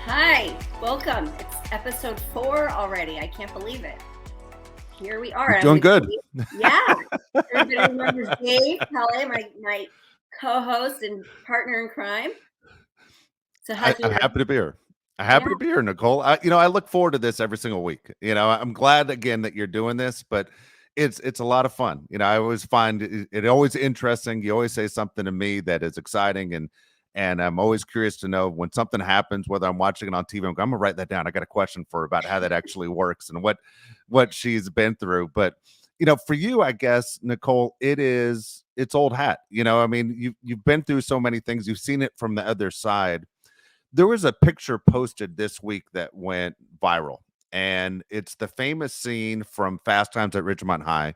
Hi, welcome. It's episode 4 already. I can't believe it. Here we are. You're doing good. Yeah. Everybody remembers Dave, my co-host and partner in crime. So I'm happy to be here. I'm Yeah. happy to be here, Nicole. I look forward to this every single week. I'm glad again that you're doing this, but it's a lot of fun. I always find it always interesting. You always say something to me that is exciting, and I'm always curious to know when something happens, whether I'm watching it on TV. I'm gonna write that down. I got a question for her about how that actually works and what she's been through. But for you, I guess, Nicole, it's old hat. I mean, you've been through so many things. You've seen it from the other side. There was a picture posted this week that went viral, and it's the famous scene from Fast Times at Ridgemont High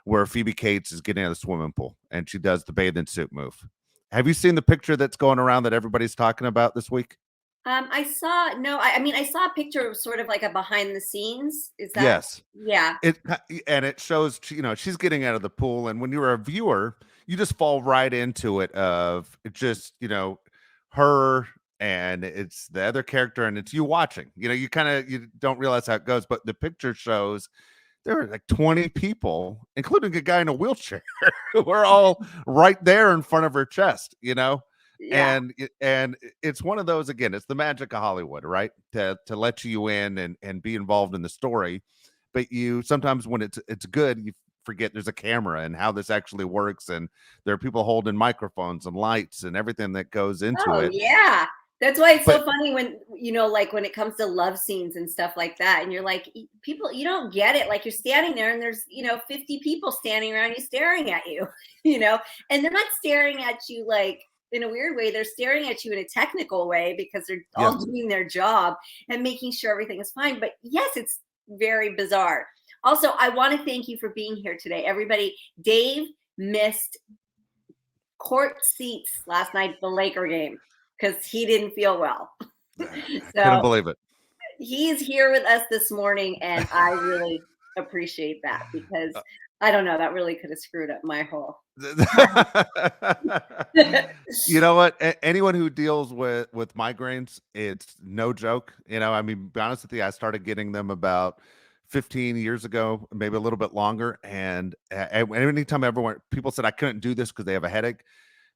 where Phoebe Cates is getting out of the swimming pool and she does the bathing suit move. Have you seen the picture that's going around that everybody's talking about this week? I saw a picture of sort of like a behind the scenes. Is that? Yes. Yeah. It shows, she's getting out of the pool, and when you're a viewer, you just fall right into it of just, her, and it's the other character, and it's you watching. You don't realize how it goes, but the picture shows there were like 20 people, including a guy in a wheelchair, who are all right there in front of her chest, Yeah. and it's one of those, again, it's the magic of Hollywood, right? To let you in and be involved in the story. But you sometimes, when it's good, you forget there's a camera and how this actually works, and there are people holding microphones and lights and everything that goes into Oh, it. yeah. That's why it's But so funny when, like when it comes to love scenes and stuff like that. And you're like, people, you don't get it. Like you're standing there and there's, 50 people standing around you staring at you, and they're not staring at you like in a weird way. They're staring at you in a technical way because they're yeah, all doing their job and making sure everything is fine. But yes, it's very bizarre. Also, I want to thank you for being here today. Everybody, Dave missed court seats last night at the Laker game because he didn't feel well. I couldn't So believe it. he's here with us this morning, and I really appreciate that because I don't know, that really could have screwed up my whole. You know what? Anyone who deals with migraines, it's no joke. I mean, be honest with you, I started getting them about 15 years ago, maybe a little bit longer. And anytime people said I couldn't do this because they have a headache.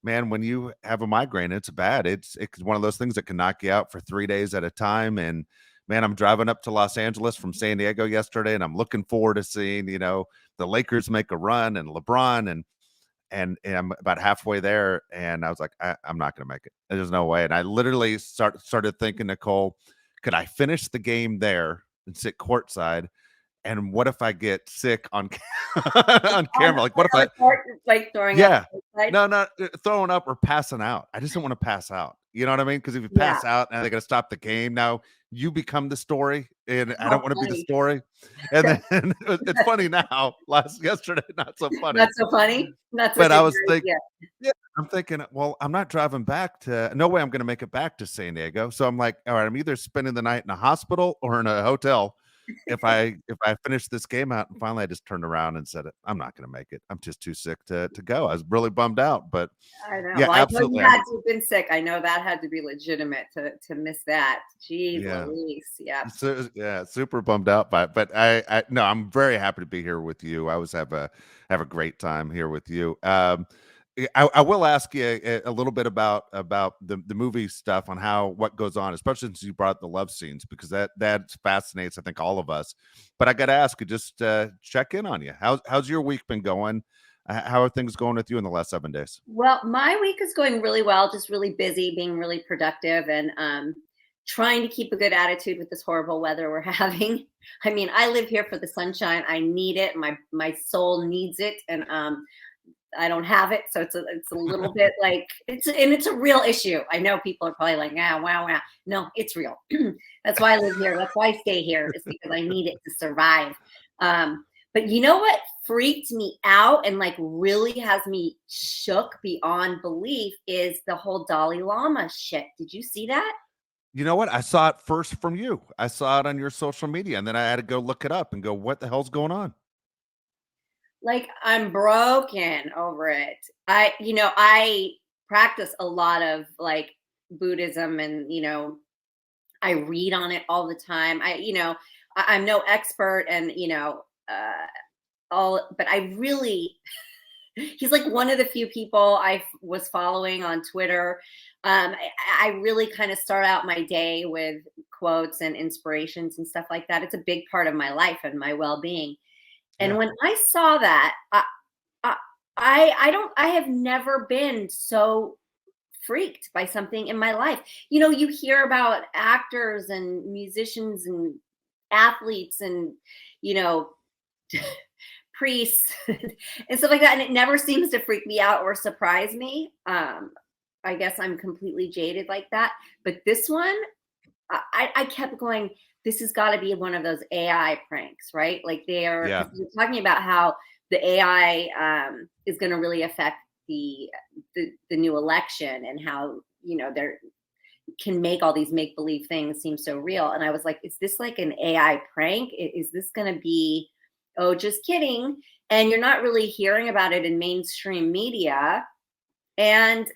Man, when you have a migraine, it's bad. It's one of those things that can knock you out for 3 days at a time. And man, I'm driving up to Los Angeles from San Diego yesterday, and I'm looking forward to seeing, the Lakers make a run and LeBron, and I'm about halfway there, and I was like, I'm not going to make it. There's no way. And I literally started thinking, Nicole, could I finish the game there and sit courtside? And what if I get sick on on camera? Like, what if I like throwing up? yeah. No, not throwing up or passing out. I just don't want to pass out. You know what I mean? Because if you Yeah. pass out and they got to stop the game, now you become the story, and I How don't want to be the funny. story. And then it's funny now. Yesterday, not so funny. Not so funny. Not such But a I was great thinking, idea. yeah, I'm thinking, well, I'm not driving back to. No way I'm going to make it back to San Diego. So I'm like, all right, I'm either spending the night in a hospital or in a hotel if I finish this game out. And finally I just turned around and said, I'm not going to make it. I'm just too sick to go. I was really bummed out, but I know. yeah, Well, I know you absolutely. had to have been sick. I know that had to be legitimate to miss that. Jeez Yeah. Louise. Yeah. So, yeah, super bummed out by it. But I no, I'm very happy to be here with you. I always have a great time here with you. I will ask you a little bit about the movie stuff on what goes on, especially since you brought up the love scenes, because that fascinates, I think, all of us. But I got to ask you, just check in on you. How's your week been going? How are things going with you in the last 7 days? Well, my week is going really well, just really busy, being really productive, and trying to keep a good attitude with this horrible weather we're having. I mean, I live here for the sunshine. I need it. My soul needs it, and I don't have it, so it's a little bit like it's a real issue. I know people are probably like, wow, wow, wow. No, it's real. That's why I live here. That's why I stay here. Is because I need it to survive. But you know what freaked me out and like really has me shook beyond belief is the whole Dalai Lama shit. Did you see that? You know what? I saw it first from you. I saw it on your social media, and then I had to go look it up and go, what the hell's going on? Like I'm broken over it. I practice a lot of like Buddhism and I read on it all the time. I'm no expert, and but I really, he's like one of the few people was following on Twitter. I really kind of start out my day with quotes and inspirations and stuff like that. It's a big part of my life and my well-being. And Yeah. when I saw that, I, I have never been so freaked by something in my life. You hear about actors and musicians and athletes and, you know, priests and stuff like that. And it never seems to freak me out or surprise me. I guess I'm completely jaded like that. But this one, I kept going, this has got to be one of those AI pranks, right? Like Yeah. because you're talking about how the AI is going to really affect the new election, and how, they're can make all these make believe things seem so real. And I was like, is this like an AI prank? Is this going to be, oh, just kidding? And you're not really hearing about it in mainstream media. And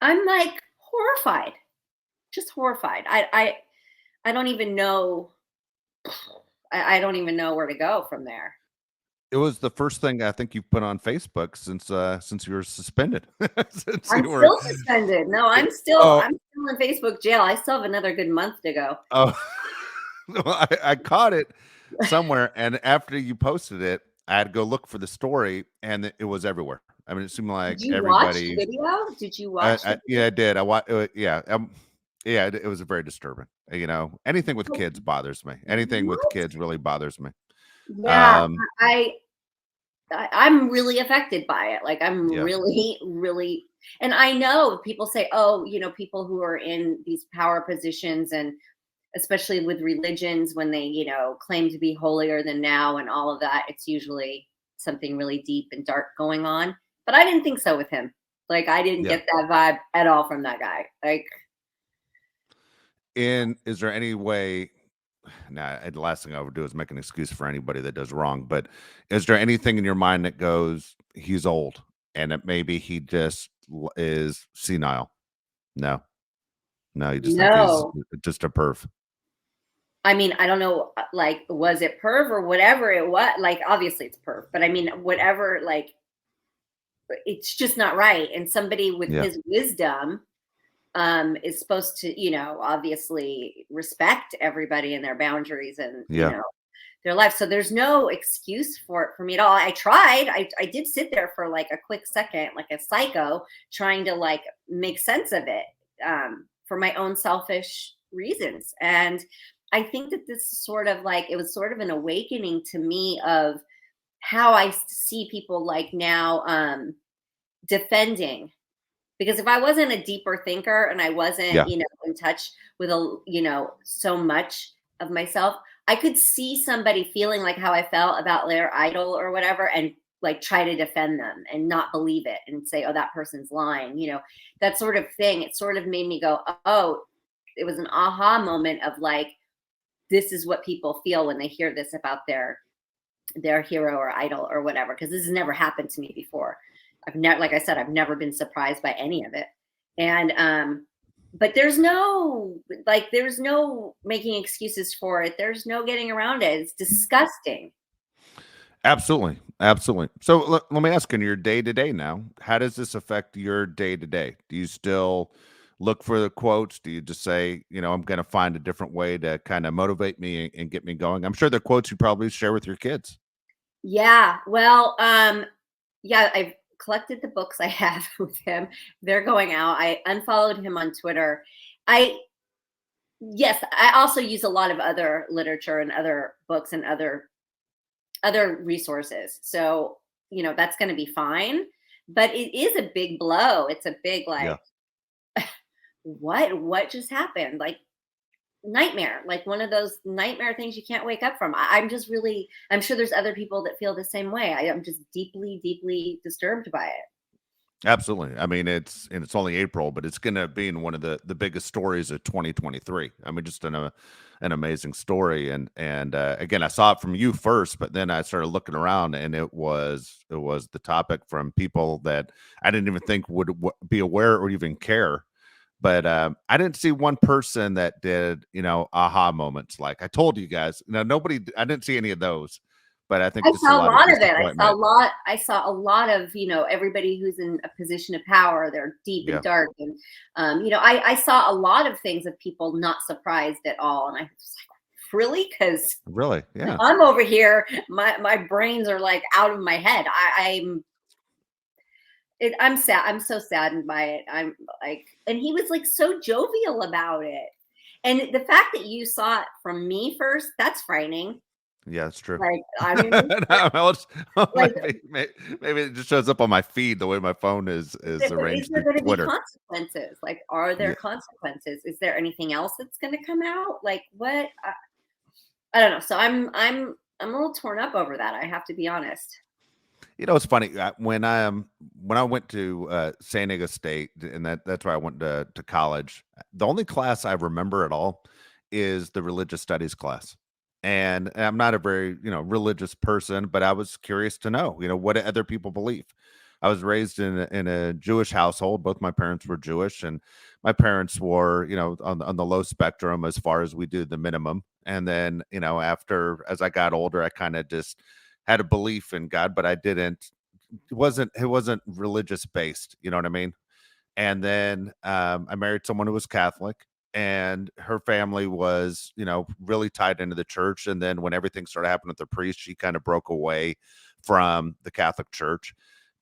I'm like horrified, just horrified. I don't even know. I don't even know where to go from there. It was the first thing I think you put on Facebook since you were suspended. Since I'm you were still suspended. No, oh I'm still in Facebook jail. I still have another good month to go. oh no, I caught it somewhere, and after you posted it, I had to go look for the story, and it was everywhere. I mean, it seemed Did like you watch the everybody. video? Did you watch the Yeah, video? I did. Yeah, it was very disturbing. Anything with Oh, kids bothers me. Anything with what? kids really bothers me. Yeah, Um, I I'm really affected by it. Like I'm yeah, really, really, and I know people say, oh, people who are in these power positions, and especially with religions, when they, claim to be holier than now and all of that, it's usually something really deep and dark going on. But I didn't think so with him. Like I didn't yeah. get that vibe at all from that guy. Like, And is there any way? Now, the last thing I would do is make an excuse for anybody that does wrong. But is there anything in your mind that goes, he's old, and that maybe he just is senile? No, no, you just think he's no. just a perv. I mean, I don't know, like, was it perv or whatever it was? Like, obviously it's perv, but I mean, whatever, like, it's just not right. And somebody with Yeah, his wisdom is supposed to, obviously respect everybody and their boundaries and, yeah, their life. So there's no excuse for it for me at all. I tried. I did sit there for like a quick second, like a psycho, trying to like make sense of it for my own selfish reasons. And I think that this is sort of like, it was sort of an awakening to me of how I see people like now defending. Because if I wasn't a deeper thinker and I wasn't, yeah, in touch with so much of myself, I could see somebody feeling like how I felt about their idol or whatever, and like try to defend them and not believe it and say, oh, that person's lying, that sort of thing. It sort of made me go, oh, it was an aha moment of like, this is what people feel when they hear this about their hero or idol or whatever, because this has never happened to me before. I've never, like I said, I've never been surprised by any of it. And but there's no making excuses for it. There's no getting around it. It's disgusting. absolutely, absolutely. So let me ask, in your day to day now, how does this affect your day to day? Do you still look for the quotes? Do you just say, I'm going to find a different way to kind of motivate me and get me going? I'm sure the quotes you probably share with your kids. Yeah. Well, yeah, I've collected the books I have with him. They're going out. I unfollowed him on Twitter. I Yes, I also use a lot of other literature and other books and other resources. So, that's going to be fine. But it is a big blow. It's a big Yeah. like, what just happened? Like nightmare, like one of those nightmare things you can't wake up from. I'm just really, I'm sure there's other people that feel the same way. I'm just deeply, deeply disturbed by it. Absolutely. I mean, it's only April, but it's going to be in one of the biggest stories of 2023. I mean, just an amazing story. And again, I saw it from you first, but then I started looking around, and it was the topic from people that I didn't even think would be aware or even care But I didn't see one person that did, aha moments like I told you guys. Nobody. I didn't see any of those. But I think I just a saw a lot of lot of it. disappointment. I saw a lot of, everybody who's in a position of power. They're deep and Yeah, dark, and I saw a lot of things of people not surprised at all, and I was like, really? Because really. Yeah, I'm over here, my brains are like out of my head. I'm sad. I'm so saddened by it. I'm like, and he was like so jovial about it. And the fact that you saw it from me first, that's frightening. yeah, it's true. Like, I mean, like, Maybe it just shows up on my feed the way my phone is is arranged there through going to be Twitter. consequences? Like, are there Yeah. consequences? Is there anything else that's going to come out? Like, what? I don't know. So I'm a little torn up over that. I have to be honest. It's funny when I went to San Diego State, and that's where I went to college. The only class I remember at all is the religious studies class, and I'm not a very religious person, but I was curious to know what do other people believe. I was raised in a Jewish household. Both my parents were Jewish, and my parents were on the low spectrum as far as we do the minimum. And then after as I got older, I kind of just had a belief in God, but I didn't. It wasn't religious based. You know what I mean? And then I married someone who was Catholic, and her family was really tied into the church. And then when everything started happening with the priest, she kind of broke away from the Catholic Church.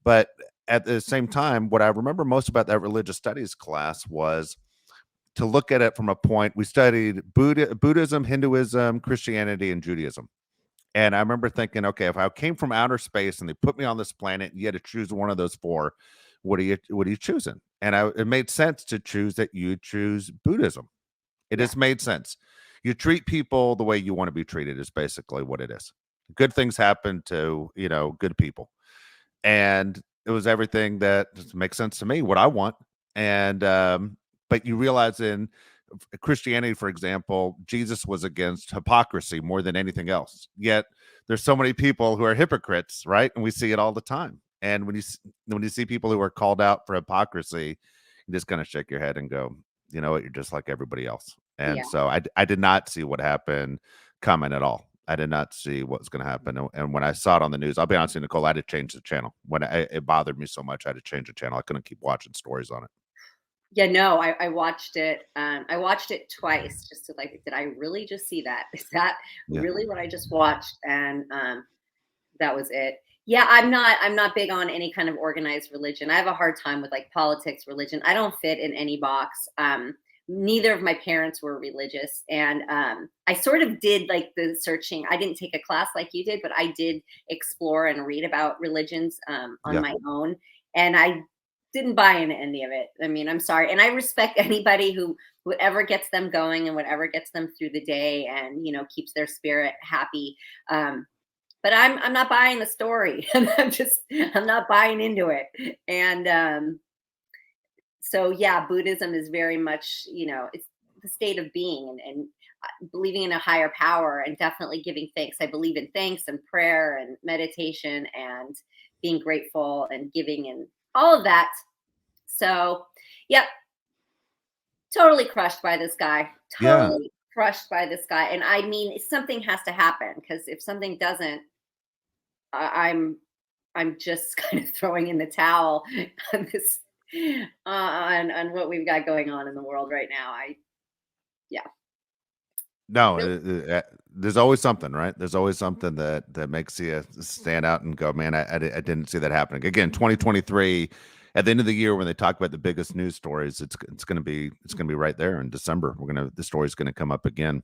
But at the same time, what I remember most about that religious studies class was to look at it from a point. We studied Buddhism, Hinduism, Christianity, and Judaism. And I remember thinking, okay, if I came from outer space and they put me on this planet and you had to choose one of those four, what are you choosing? And it made sense to choose that you choose Buddhism. It Yeah. just made sense. You treat people the way you want to be treated is basically what it is. Good things happen to, good people. And it was everything that just makes sense to me, what I want. And but you realize in Christianity, for example, Jesus was against hypocrisy more than anything else. Yet there's so many people who are hypocrites, right? And we see it all the time. And when you see people who are called out for hypocrisy, you just kind of shake your head and go, you know what, you're just like everybody else. And Yeah. so I did not see what happened coming at all. I did not see what was going to happen. And when I saw it on the news, I'll be honest with you, Nicole, I had to change the channel. It bothered me so much, I had to change the channel. I couldn't keep watching stories on it. Yeah, no, I watched it. I watched it twice just to like, did I really just see that? Is that Yeah. really what I just watched? And that was it. Yeah, I'm not big on any kind of organized religion. I have a hard time with like politics, religion. I don't fit in any box. Neither of my parents were religious, and I sort of did like the searching. I didn't take a class like you did, but I did explore and read about religions on Yeah. my own, and I didn't buy into any of it. I mean, I'm sorry, and I respect anybody whoever gets them going and whatever gets them through the day, and keeps their spirit happy. But I'm not buying the story. I'm not buying into it. And so yeah, Buddhism is very much, it's the state of being, and believing in a higher power, and definitely giving thanks. I believe in thanks and prayer and meditation and being grateful and giving and all of that. So, yep, totally crushed by this guy. Yeah. Totally crushed by this guy. And I mean, something has to happen, because if something doesn't, I'm just kind of throwing in the towel on this on what we've got going on in the world right now. Yeah, No, really, there's always something, right? There's always something that makes you stand out and go, man, I didn't see that happening. Again, 2023, at the end of the year when they talk about the biggest news stories, it's gonna be right there in December. The story's gonna come up again.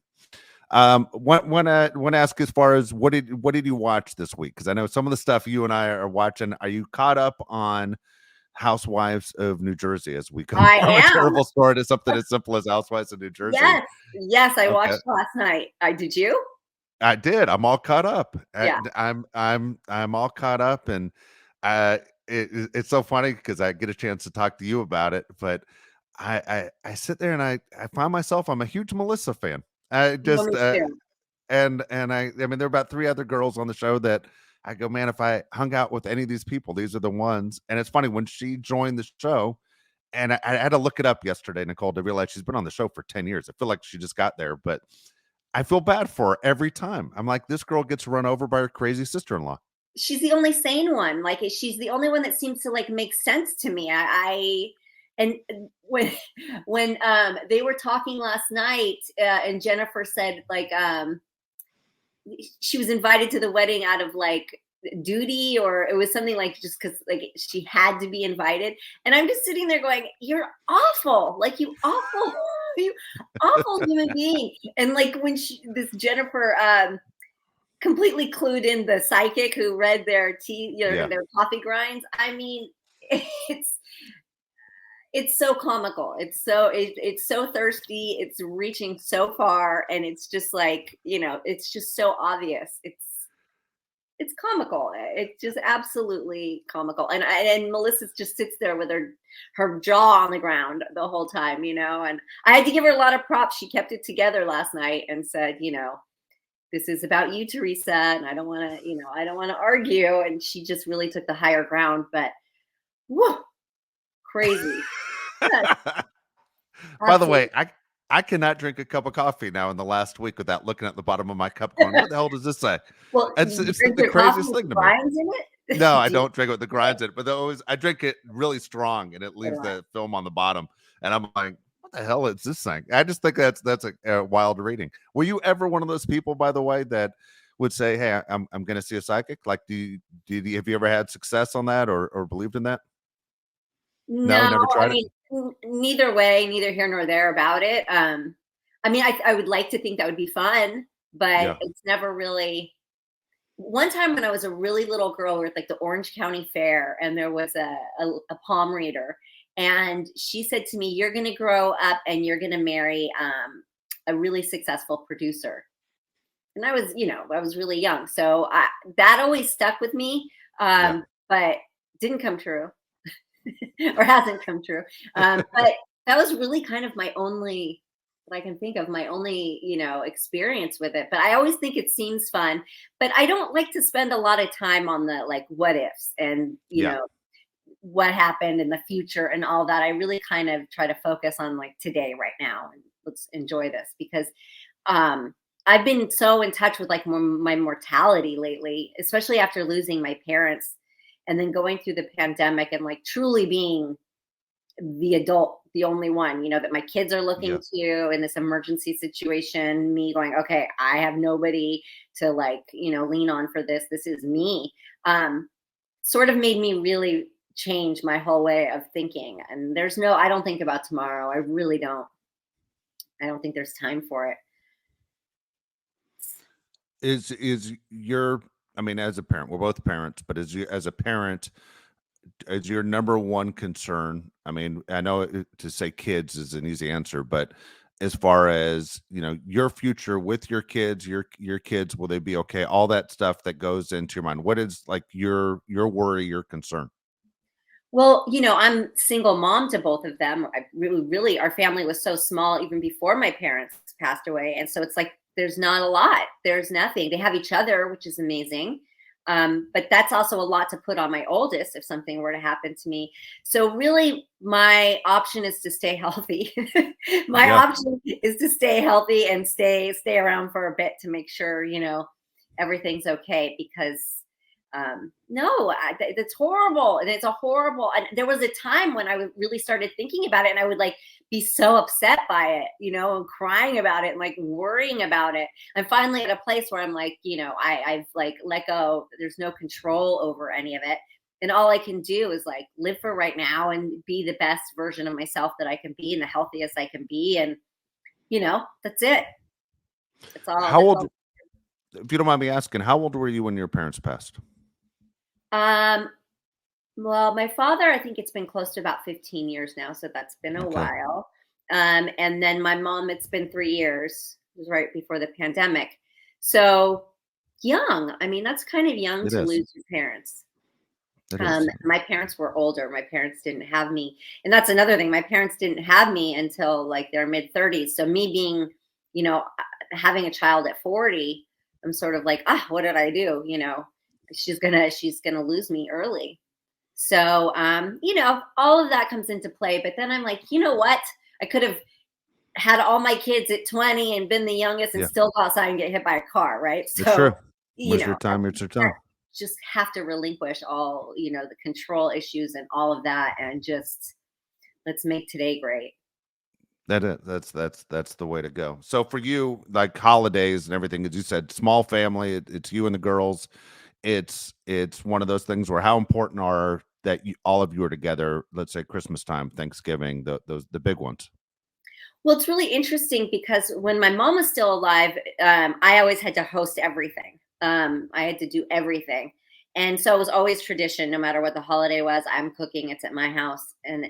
Want to ask as far as what did you watch this week? Because I know some of the stuff you and I are watching. Are you caught up on Housewives of New Jersey as we go I from a am. terrible story to something as simple as Housewives of New Jersey? Yes, yes, I Okay. watched last night. I did you? I did. I'm all caught up. Yeah. I'm all caught up, and uh, it's so funny because I get a chance to talk to you about it. But I sit there and I find myself I'm a huge Melissa fan. I Well, just me too. and I mean there are about three other girls on the show that I go, man, if I hung out with any of these people, these are the ones. And it's funny when she joined the show. and I had to look it up yesterday, Nicole, to realize she's been on the show for 10 years. I feel like she just got there, but I feel bad for her every time. I'm like, this girl gets run over by her crazy sister-in-law. She's the only sane one. Like, she's the only one that seems to like make sense to me. And when they were talking last night, and Jennifer said like she was invited to the wedding out of like duty, or it was something like just because like she had to be invited. And I'm just sitting there going, "You're awful! Like you awful, you awful human being." And like when this Jennifer completely clued in the psychic who read their tea, Yeah. their coffee grinds. I mean, it's so comical. It's so thirsty. It's reaching so far, and it's just like, it's just so obvious. It's comical. It's just absolutely comical. And Melissa just sits there with her jaw on the ground the whole time, and I had to give her a lot of props. She kept it together last night and said, this is about you, Teresa, and I don't want to argue. And she just really took the higher ground, but whoa, crazy. Yes, By the way, absolutely. I cannot drink a cup of coffee now in the last week without looking at the bottom of my cup going, what the hell does this say? Well, you It's drink the your coffee craziest with thing to me. grinds in No, I it? don't drink it with the grinds in it, but I drink it really strong and it leaves the film on the bottom. And I'm like, what the hell is this thing? I just think that's a wild reading. Were you ever one of those people, by the way, that would say, hey, I'm going to see a psychic? Like, have you ever had success on that or believed in that? No, No, never I tried it. mean, neither way, neither here nor there about it. I mean, I would like to think that would be fun, but Yeah. it's never really. One time when I was a really little girl, we were at like the Orange County Fair, and there was a palm reader, and she said to me, "You're going to grow up and you're going to marry a really successful producer." And I was really young, so that always stuck with me, Yeah. but didn't come true. Or hasn't come true. But that was really kind of my only, what I can think of, my only, experience with it. But I always think it seems fun. But I don't like to spend a lot of time on the like what ifs and Yeah. what happened in the future and all that. I really kind of try to focus on like today, right now, and let's enjoy this because um I've been so in touch with like my mortality lately, especially after losing my parents and then going through the pandemic and like truly being the adult, the only one, that my kids are looking Yeah. to in this emergency situation, me going, okay, I have nobody to like, lean on for this. This is me. Sort of made me really change my whole way of thinking. And I don't think about tomorrow. I really don't. I don't think there's time for it. Is your I mean, as a parent, we're both parents, but as a parent, is your number one concern? I mean, I know to say kids is an easy answer, but as far as your future with your kids, your kids, will they be okay? All that stuff that goes into your mind. What is like your worry, your concern? Well, I'm single mom to both of them. I really, our family was so small even before my parents passed away. And so it's like, there's not a lot. There's nothing. They have each other, which is amazing. But that's also a lot to put on my oldest if something were to happen to me. So really, my option is to stay healthy. My Yeah. option is to stay healthy and stay around for a bit to make sure, everything's okay because no, it's horrible. And it's a horrible. And there was a time when really started thinking about it and I would like be so upset by it, and crying about it and like worrying about it. I'm finally at a place where I'm like, I've like let go. There's no control over any of it. And all I can do is like live for right now and be the best version of myself that I can be and the healthiest I can be. And, that's it. That's all. How That's old, all. if you don't mind me asking, how old were you when your parents passed? Um, Well, my father, I think it's been close to about 15 years now, so that's been a Okay. while. And then my mom, it's been 3 years. It was right before the pandemic. So young. I mean, that's kind of young It to is. lose your parents. It is. My parents were older. My parents didn't have me. And that's another thing. My parents didn't have me until like their mid 30s. So me being, having a child at 40, I'm sort of like, what did I do? She's gonna lose me early. So, all of that comes into play. But then I'm like, you know what? I could have had all my kids at 20 and been the youngest and Yeah, still go outside and get hit by a car, right? it's true. So, Where's your time? It's your time. just have to relinquish all, the control issues and all of that and just let's make today great. That's the way to go. So for you, like holidays and everything, as you said, small family, it's you and the girls. It's one of those things where how important are that all of you are together, let's say Christmas time, Thanksgiving, the big ones. Well, it's really interesting because when my mom was still alive, I always had to host everything. I had to do everything. And so it was always tradition, no matter what the holiday was, I'm cooking, it's at my house. And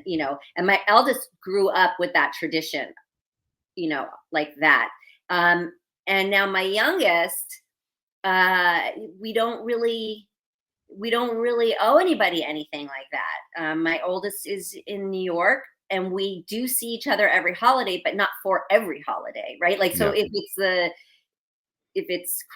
my eldest grew up with that tradition, like that. Um, and now my youngest, uh, we don't really we don't really owe anybody anything like that. My oldest is in New York, and we do see each other every holiday, but not for every holiday, right? Like, so Yeah,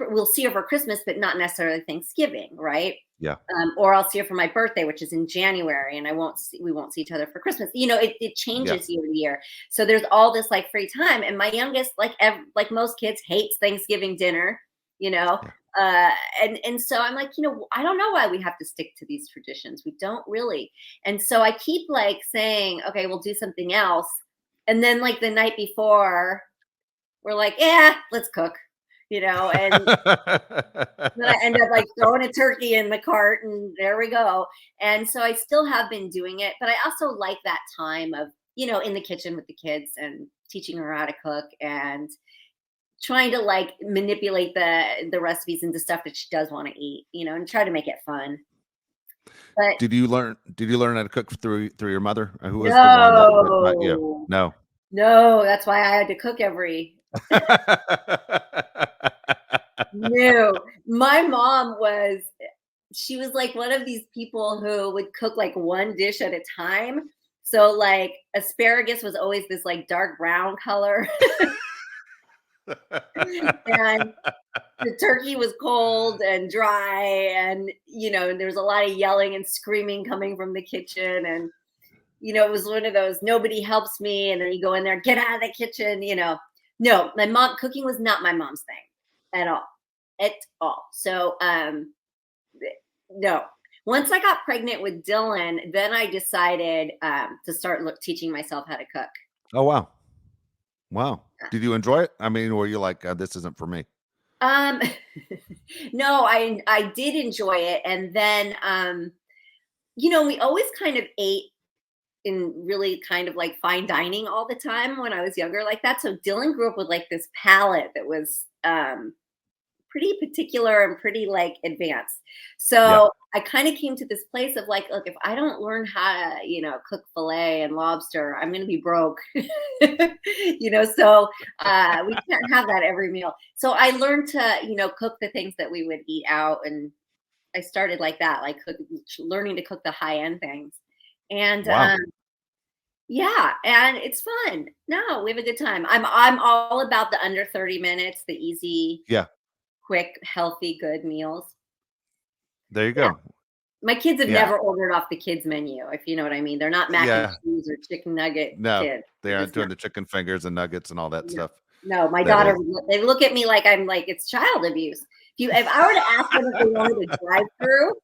we'll see her for Christmas, but not necessarily Thanksgiving, right? yeah, Or I'll see her for my birthday, which is in January, and we won't see each other for Christmas. It yeah. changes year to year. So there's all this like free time, and my youngest, like most kids, hates Thanksgiving dinner. You know, Yeah. uh, and so I'm like, I don't know why we have to stick to these traditions. We don't really, and so I keep like saying, okay, we'll do something else, and then like the night before, we're like, yeah, let's cook. And then I end up like throwing a turkey in the cart and there we go. And so I still have been doing it, but I also like that time of, in the kitchen with the kids and teaching her how to cook and trying to like manipulate the recipes into stuff that she does want to eat, and try to make it fun. But Did you learn how to cook through your mother? Who was the one that taught you? no, No. no, that's why I had to cook no, my mom she was like one of these people who would cook like one dish at a time. So like asparagus was always this like dark brown color and the turkey was cold and dry and there was a lot of yelling and screaming coming from the kitchen and it was one of those nobody helps me and then you go in there, get out of the kitchen. No, my mom cooking was not my mom's thing at all. At all. So no. Once I got pregnant with Dylan, then I decided to start teaching myself how to cook. Oh, wow. Wow. Did you enjoy it? I mean, were you like, this isn't for me? Um, no, I did enjoy it, and then we always kind of ate in really kind of like fine dining all the time when I was younger, like that. So Dylan grew up with like this palate that was pretty particular and pretty like advanced. Yeah. So I kind of came to this place of like, look, if I don't learn how to, cook filet and lobster, I'm going to be broke. So we can't have that every meal. So I learned to, cook the things that we would eat out. And I started like that, like learning to cook the high end things. And Wow. yeah, and it's fun. No, we have a good time. I'm all about the under 30 minutes, the easy, Yeah. quick, healthy, good meals. There you Yeah. go. My kids have Yeah. never ordered off the kids menu, if you know what I mean. They're not mac and Yeah. cheese or chicken nugget No, kids. they They're aren't just not. doing the chicken fingers and nuggets and all that No. stuff. No, my That daughter, is they look at me like I'm like, it's child abuse. If I were to ask them if they wanted a drive through,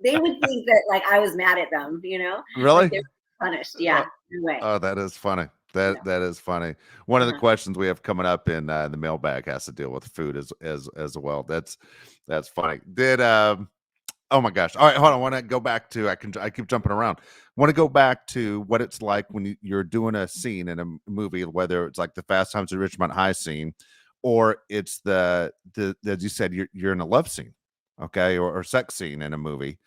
they would think that like I was mad at them, like really? they're punished. Oh, Yeah, no way. oh, that is funny. No. That is funny. One of the Uh-huh. questions we have coming up in the mailbag has to deal with food as well. That's funny. Oh my gosh. All right, hold on. I want to go back to I keep jumping around. Want to go back to what it's like when you're doing a scene in a movie, whether it's like the Fast Times at Ridgemont High scene, or it's the as you said, you're in a love scene, okay, or sex scene in a movie.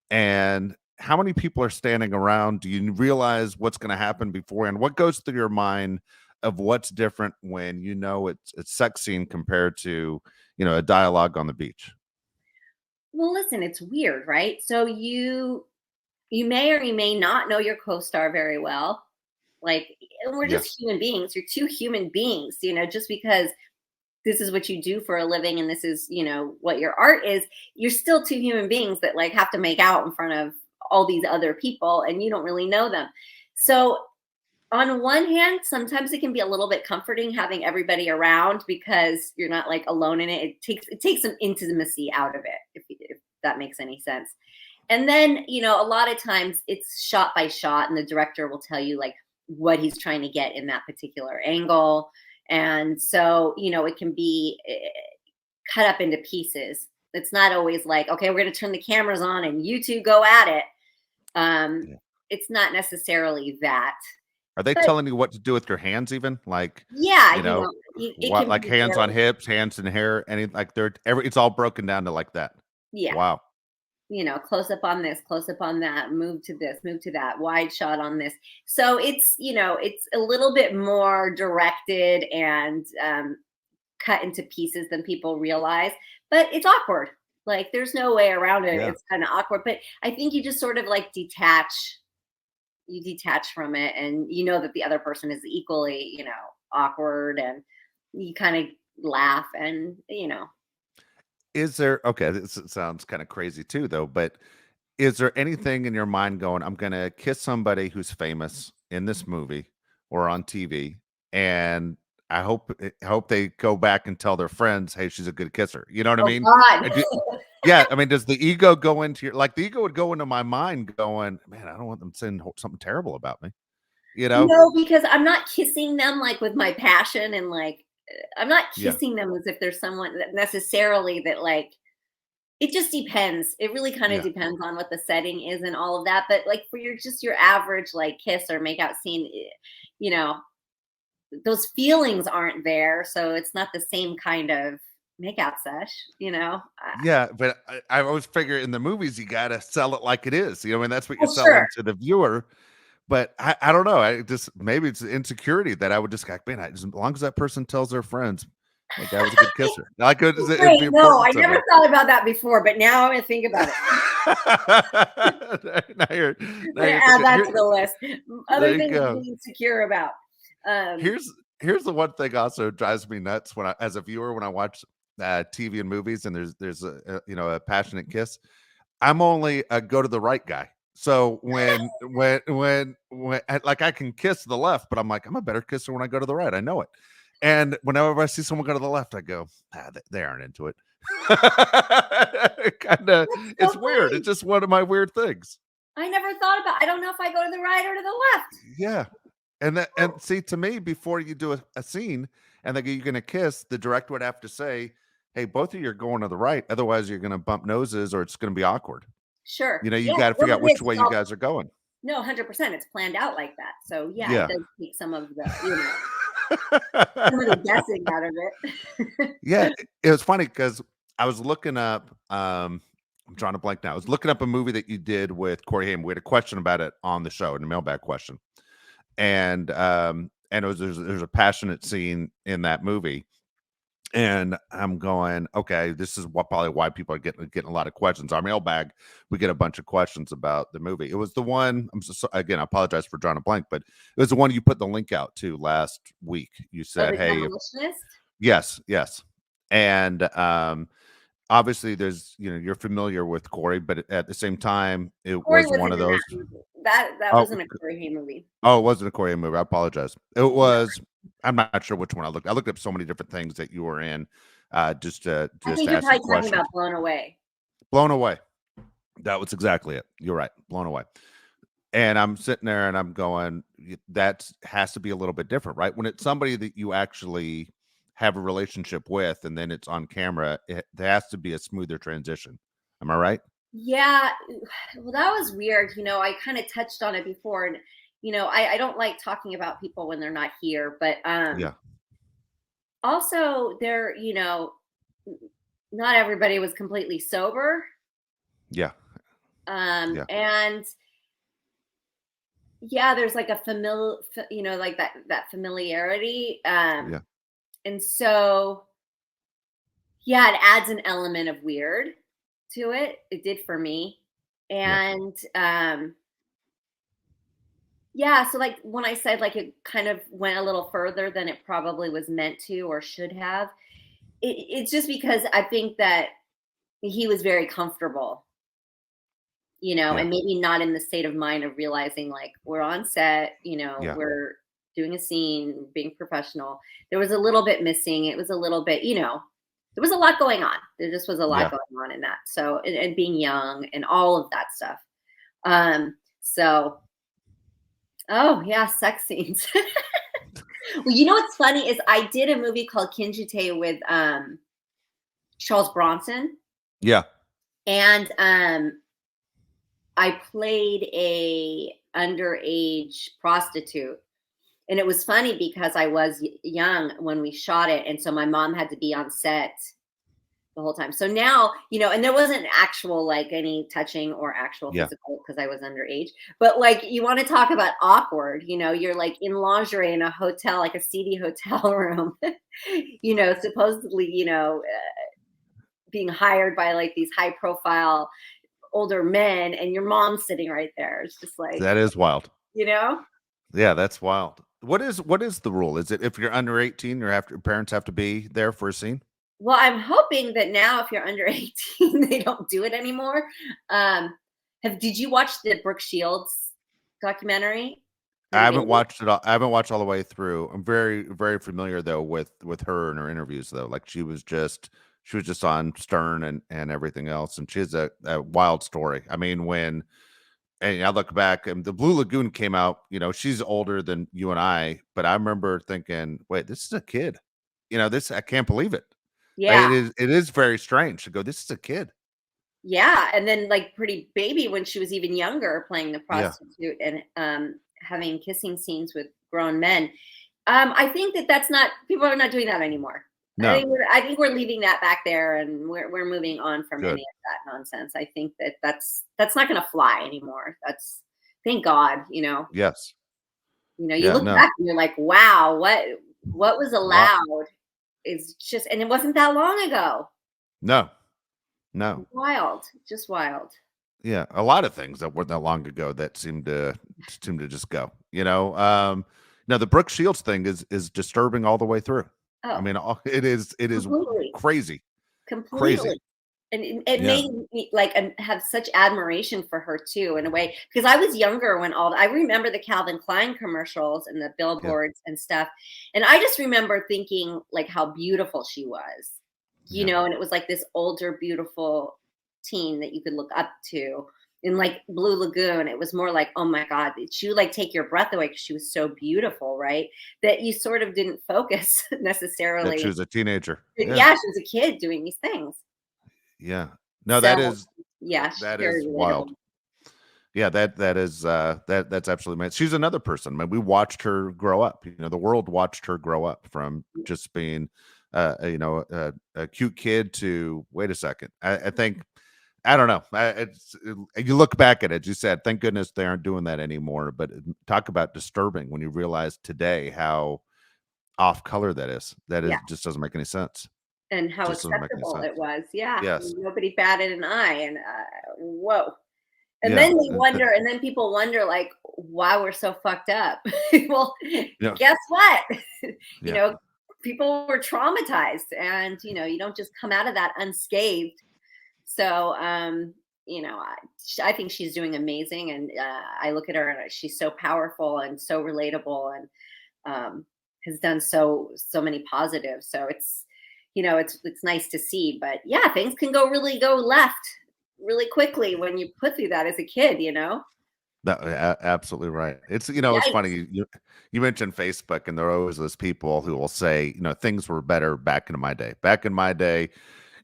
And how many people are standing around? Do you realize what's going to happen beforehand? What goes through your mind of what's different when it's sex scene compared to a dialogue on the beach? Well, listen, it's weird, right? So you may or you may not know your co-star very well. Like, and we're Yeah, just human beings. You're two human beings, just because this is what you do for a living and this is, what your art is, you're still two human beings that like have to make out in front of all these other people and you don't really know them. So on one hand, sometimes it can be a little bit comforting having everybody around because you're not like alone in it. It takes some intimacy out of it, if that makes any sense. And then, a lot of times it's shot by shot, and the director will tell you like what he's trying to get in that particular angle. And so, it can be cut up into pieces. It's not always like, okay, we're going to turn the cameras on and you two go at it. Yeah. It's not necessarily that. Are they But telling you what to do with your hands even? Like, yeah, you know, it what, can like be hands on very, hips, hands in hair, like it's all broken down to like that. yeah, Wow. close up on this, close up on that, move to this, move to that, wide shot on this. So it's a little bit more directed and cut into pieces than people realize, but it's awkward. Like there's no way around it. Yeah. It's kind of awkward, but I think you just sort of like detach from it, and you know that the other person is equally, awkward, and you kind of laugh and Is there, okay, this sounds kind of crazy too, though, but is there anything in your mind going, I'm going to kiss somebody who's famous in this movie or on TV, and I hope they go back and tell their friends, hey, she's a good kisser. You know what I oh mean? god. And yeah, I mean, does the ego go into like the ego would go into my mind going, man, I don't want them saying something terrible about me, you know? No, because I'm not kissing them like with my passion, and like I'm not Yeah. kissing them as if there's someone that necessarily that like it just depends. It really kind of Yeah. depends on what the setting is and all of that. But like for your average like kiss or make out scene, you know, those feelings aren't there, so it's not the same kind of makeout sesh, Yeah, but I always figure in the movies you gotta sell it like it is. You know, I mean that's what you're Well, sure. selling to the viewer. But I don't know. I just maybe it's insecurity that I would just like, man, as long as that person tells their friends, hey, guy was a good kisser. Like it'd Great. be No, important I to never me. thought about that before, but now I'm gonna think about it. now you're I'm now gonna you're add thinking that here. to the list. There Other you things to go. be insecure about. Um, Here's the one thing also drives me nuts when as a viewer when I watch TV and movies and there's a passionate kiss. I'm only a go to the right guy. So like I can kiss the left, but I'm like I'm a better kisser when I go to the right. I know it. And whenever I see someone go to the left, I go, they aren't into it. Kind of, that's it's so weird. It's funny. just one of my weird things. I never thought about. I don't know if I go to the right or to the left. Yeah. And Oh, see, to me, before you do a scene and they go, you're gonna kiss, the director would have to say, hey, both of you are going to the right, otherwise you're gonna bump noses or it's gonna be awkward. sure. You know, you Yeah. got to Well, figure out it is. which way It's you all guys are going. no, 100%. It's planned out like that. So yeah, it Yeah. does take some of the guessing out of it. Yeah, it was funny because I was looking up, I'm drawing a blank now. I was looking up a movie that you did with Corey Haim. We had a question about it on the show, in the mailbag question. And it was there's a passionate scene in that movie. And I'm going, okay, this is what probably why people are getting a lot of questions. Our mailbag, we get a bunch of questions about the movie. It was the one. Again, I apologize for drawing a blank, but it was the one you put the link out to last week. You Oh, said, the "Hey, demolitionist. yes, yes," and obviously, you're familiar with Corey, but at the same time, it Corey was one wasn't of in that those. movie. That Oh, wasn't a Corey Haim movie. oh, it wasn't a Corey movie. I apologize. It No, was. I'm not sure which one I looked. I looked up so many different things that you were in, I just think to you're ask you probably talking questions. about Blown Away. Blown away. That was exactly it. You're right. Blown away. And I'm sitting there and I'm going, that has to be a little bit different, right? When it's somebody that you actually have a relationship with and then it's on camera, there has to be a smoother transition. Am I right? Yeah, well, that was weird. I kind of touched on it before, and I don't like talking about people when they're not here, but Yeah. also they're not everybody was completely sober, Yeah. Yeah. and yeah, there's like a like that familiarity, Yeah. and so yeah, it adds an element of weird to it. It did for me, Yeah. and yeah, so like when I said like it kind of went a little further than it probably was meant to or should have, it's just because I think that he was very comfortable Yeah. and maybe not in the state of mind of realizing like we're on set, Yeah. we're doing a scene, being professional. There was a little bit missing. It was a little bit, there was a lot going on. There just was a lot Yeah. going on in that. So, and being young and all of that stuff. So, oh yeah, sex scenes. Well, what's funny is I did a movie called Kinjite with Charles Bronson, Yeah. and I played a underage prostitute. And it was funny because I was young when we shot it, and so my mom had to be on set the whole time. So now, and there wasn't actual like any touching or actual Yeah. physical because I was underage. But like, you want to talk about awkward, you're like in lingerie in a hotel, like a seedy hotel room, supposedly, being hired by like these high profile older men, and your mom's sitting right there. It's just like, That is wild. you know? Yeah, that's wild. What is the rule? Is it if you're under 18, your parents have to be there for a scene? Well, I'm hoping that now if you're under 18, they don't do it anymore. Did you watch the Brooke Shields documentary? I Pretty haven't Baby? watched it all. I haven't watched all the way through. I'm very, very familiar though with her and her interviews though. Like she was just on Stern and everything else, and she has a wild story. I mean, when and I look back and the Blue Lagoon came out, she's older than you and I, but I remember thinking, wait, this is a kid. This I can't believe it. Like, Yeah. it is very strange to go, this is a kid. Yeah. And then like Pretty Baby when she was even younger, playing the Yeah. prostitute and having kissing scenes with grown men. I think that's not people are not doing that anymore. No, I think we're leaving that back there, and we're moving on from any good. of that nonsense. I think that's not going to fly anymore. That's thank God. Yes. You Yeah, look no. back and you're like, wow, what was Wow. allowed is just, and it wasn't that long ago. No. No. Wild, just wild. Yeah, a lot of things that weren't that long ago that seem to just go. Now the Brooke Shields thing is disturbing all the way through. I Oh, mean, it is completely, crazy, crazy. completely. And it Yeah, made me like have such admiration for her too, in a way, because I was younger when I remember the Calvin Klein commercials and the yeah, billboards and stuff, and I just remember thinking like how beautiful she was, yeah. and it was like this older, beautiful teen that you could look up to. In like Blue Lagoon, it was more like, oh my God, she would like take your breath away because she was so beautiful, right? That you sort of didn't focus That she necessarily. was a teenager. But Yeah, yeah, she was a kid doing these things. yeah. No, So, that yeah, she's that very is wild. relatable. Yeah, that's absolutely amazing. She's another person. I mean, we watched her grow up. The world watched her grow up from just being, a cute kid to wait a second. I think I don't know. You look back at it, you said, thank goodness they aren't doing that anymore. But talk about disturbing when you realize today how off color that is. That Yeah, is just doesn't make any sense. and how Just doesn't make any acceptable sense. it was. Yeah, Yes. nobody batted an eye, and whoa. And Yeah. then and then people wonder, like, why we're so fucked up. Well, Yeah. guess what? You Yeah. know, people were traumatized, and you don't just come out of that unscathed. So, I think she's doing amazing, and I look at her and she's so powerful and so relatable, and has done so many positives. So it's nice to see. But yeah, things can really go left really quickly when you put through that as a kid. No, absolutely right. It's funny. Yikes. You mentioned Facebook, and there are always those people who will say, things were better back in my day. Back in my day,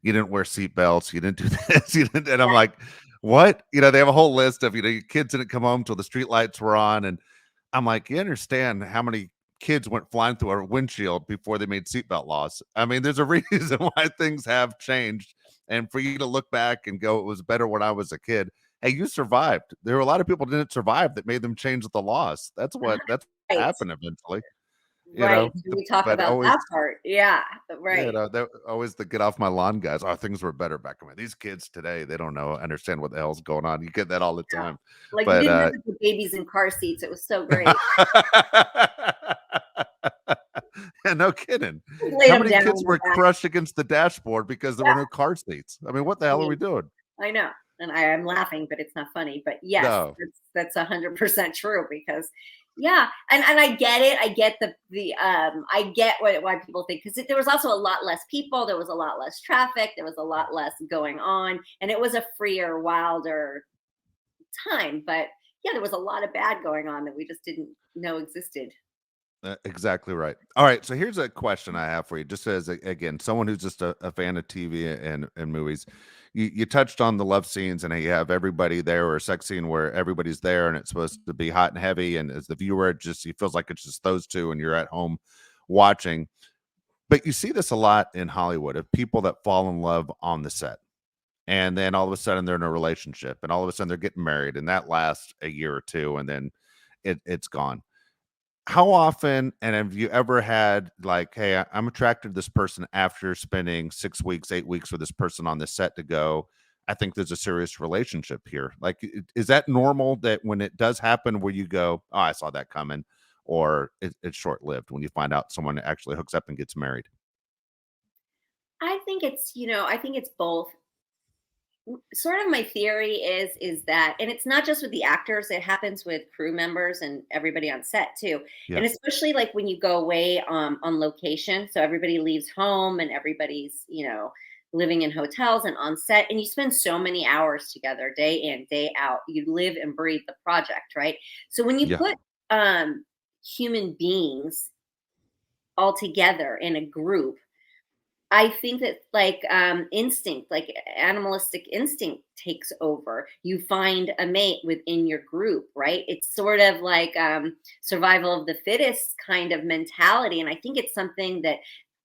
you didn't wear seatbelts, you didn't do this, and I'm like, what? They have a whole list of, your kids didn't come home till the street lights were on, and I'm like, you understand how many kids went flying through our windshield before they made seatbelt laws? I mean, there's a reason why things have changed, and for you to look back and go, it was better when I was a kid. Hey, you survived. There were a lot of people didn't survive that made them change the laws. That's what Right. happened eventually, you Right. know. We talk But about always that part. Yeah. Right. they're always the get off my lawn guys. Oh, things were better back then. These kids today, they don't understand what the hell's going on. You get that all the Yeah. time. Like we But didn't have to put babies in car seats. It was so great. yeah, no kidding. Just laid How them many down kids in the were back. crushed against the dashboard because there were Yeah. no car seats? I mean, what the I hell are we mean, doing? I know. and I'm laughing, but it's not funny. But yes, No. that's 100% true because yeah, and I get it. I get I get why people think because there was also a lot less people, there was a lot less traffic, there was a lot less going on, and it was a freer, wilder time. But yeah, there was a lot of bad going on that we just didn't know existed. Exactly right. All right, so here's a question I have for you. Just as again, someone who's just a fan of TV and movies, you touched on the love scenes, and you have everybody there, or a sex scene where everybody's there, and it's supposed to be hot and heavy, and as the viewer, it feels like it's just those two, and you're at home watching. But you see this a lot in Hollywood of people that fall in love on the set, and then all of a sudden they're in a relationship, and all of a sudden they're getting married, and that lasts a year or two, and then it's gone. How often, and have you ever had like, hey, I'm attracted to this person after spending 6 weeks, 8 weeks with this person on the set to go, I think there's a serious relationship here. Like, is that normal that when it does happen where you go, oh, I saw that coming, or it's short lived when you find out someone actually hooks up and gets married? I think I think it's both. Sort of my theory is that, and it's not just with the actors, it happens with crew members and everybody on set too, Yeah. and especially like when you go away on location, so everybody leaves home and everybody's living in hotels and on set, and you spend so many hours together day in day out, you live and breathe the project, right? So when you Yeah. put human beings all together in a group, I think that instinct, like animalistic instinct takes over. You find a mate within your group, right? It's sort of like survival of the fittest kind of mentality. And I think it's something that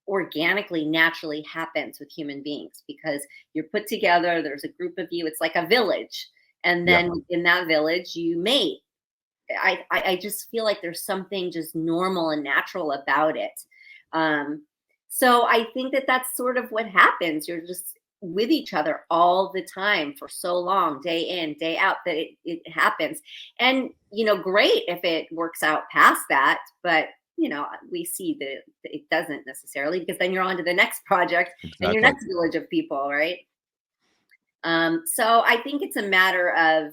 organically, naturally happens with human beings because you're put together, there's a group of you, it's like a village. And Yeah. then in that village, you mate. I just feel like there's something just normal and natural about it. Um, so I think that that's sort of what happens. You're just with each other all the time for so long, day in, day out, that it happens. And, great if it works out past that. But, we see that it doesn't necessarily because then you're on to the next project and your Exactly. next village of people, right? So I think it's a matter of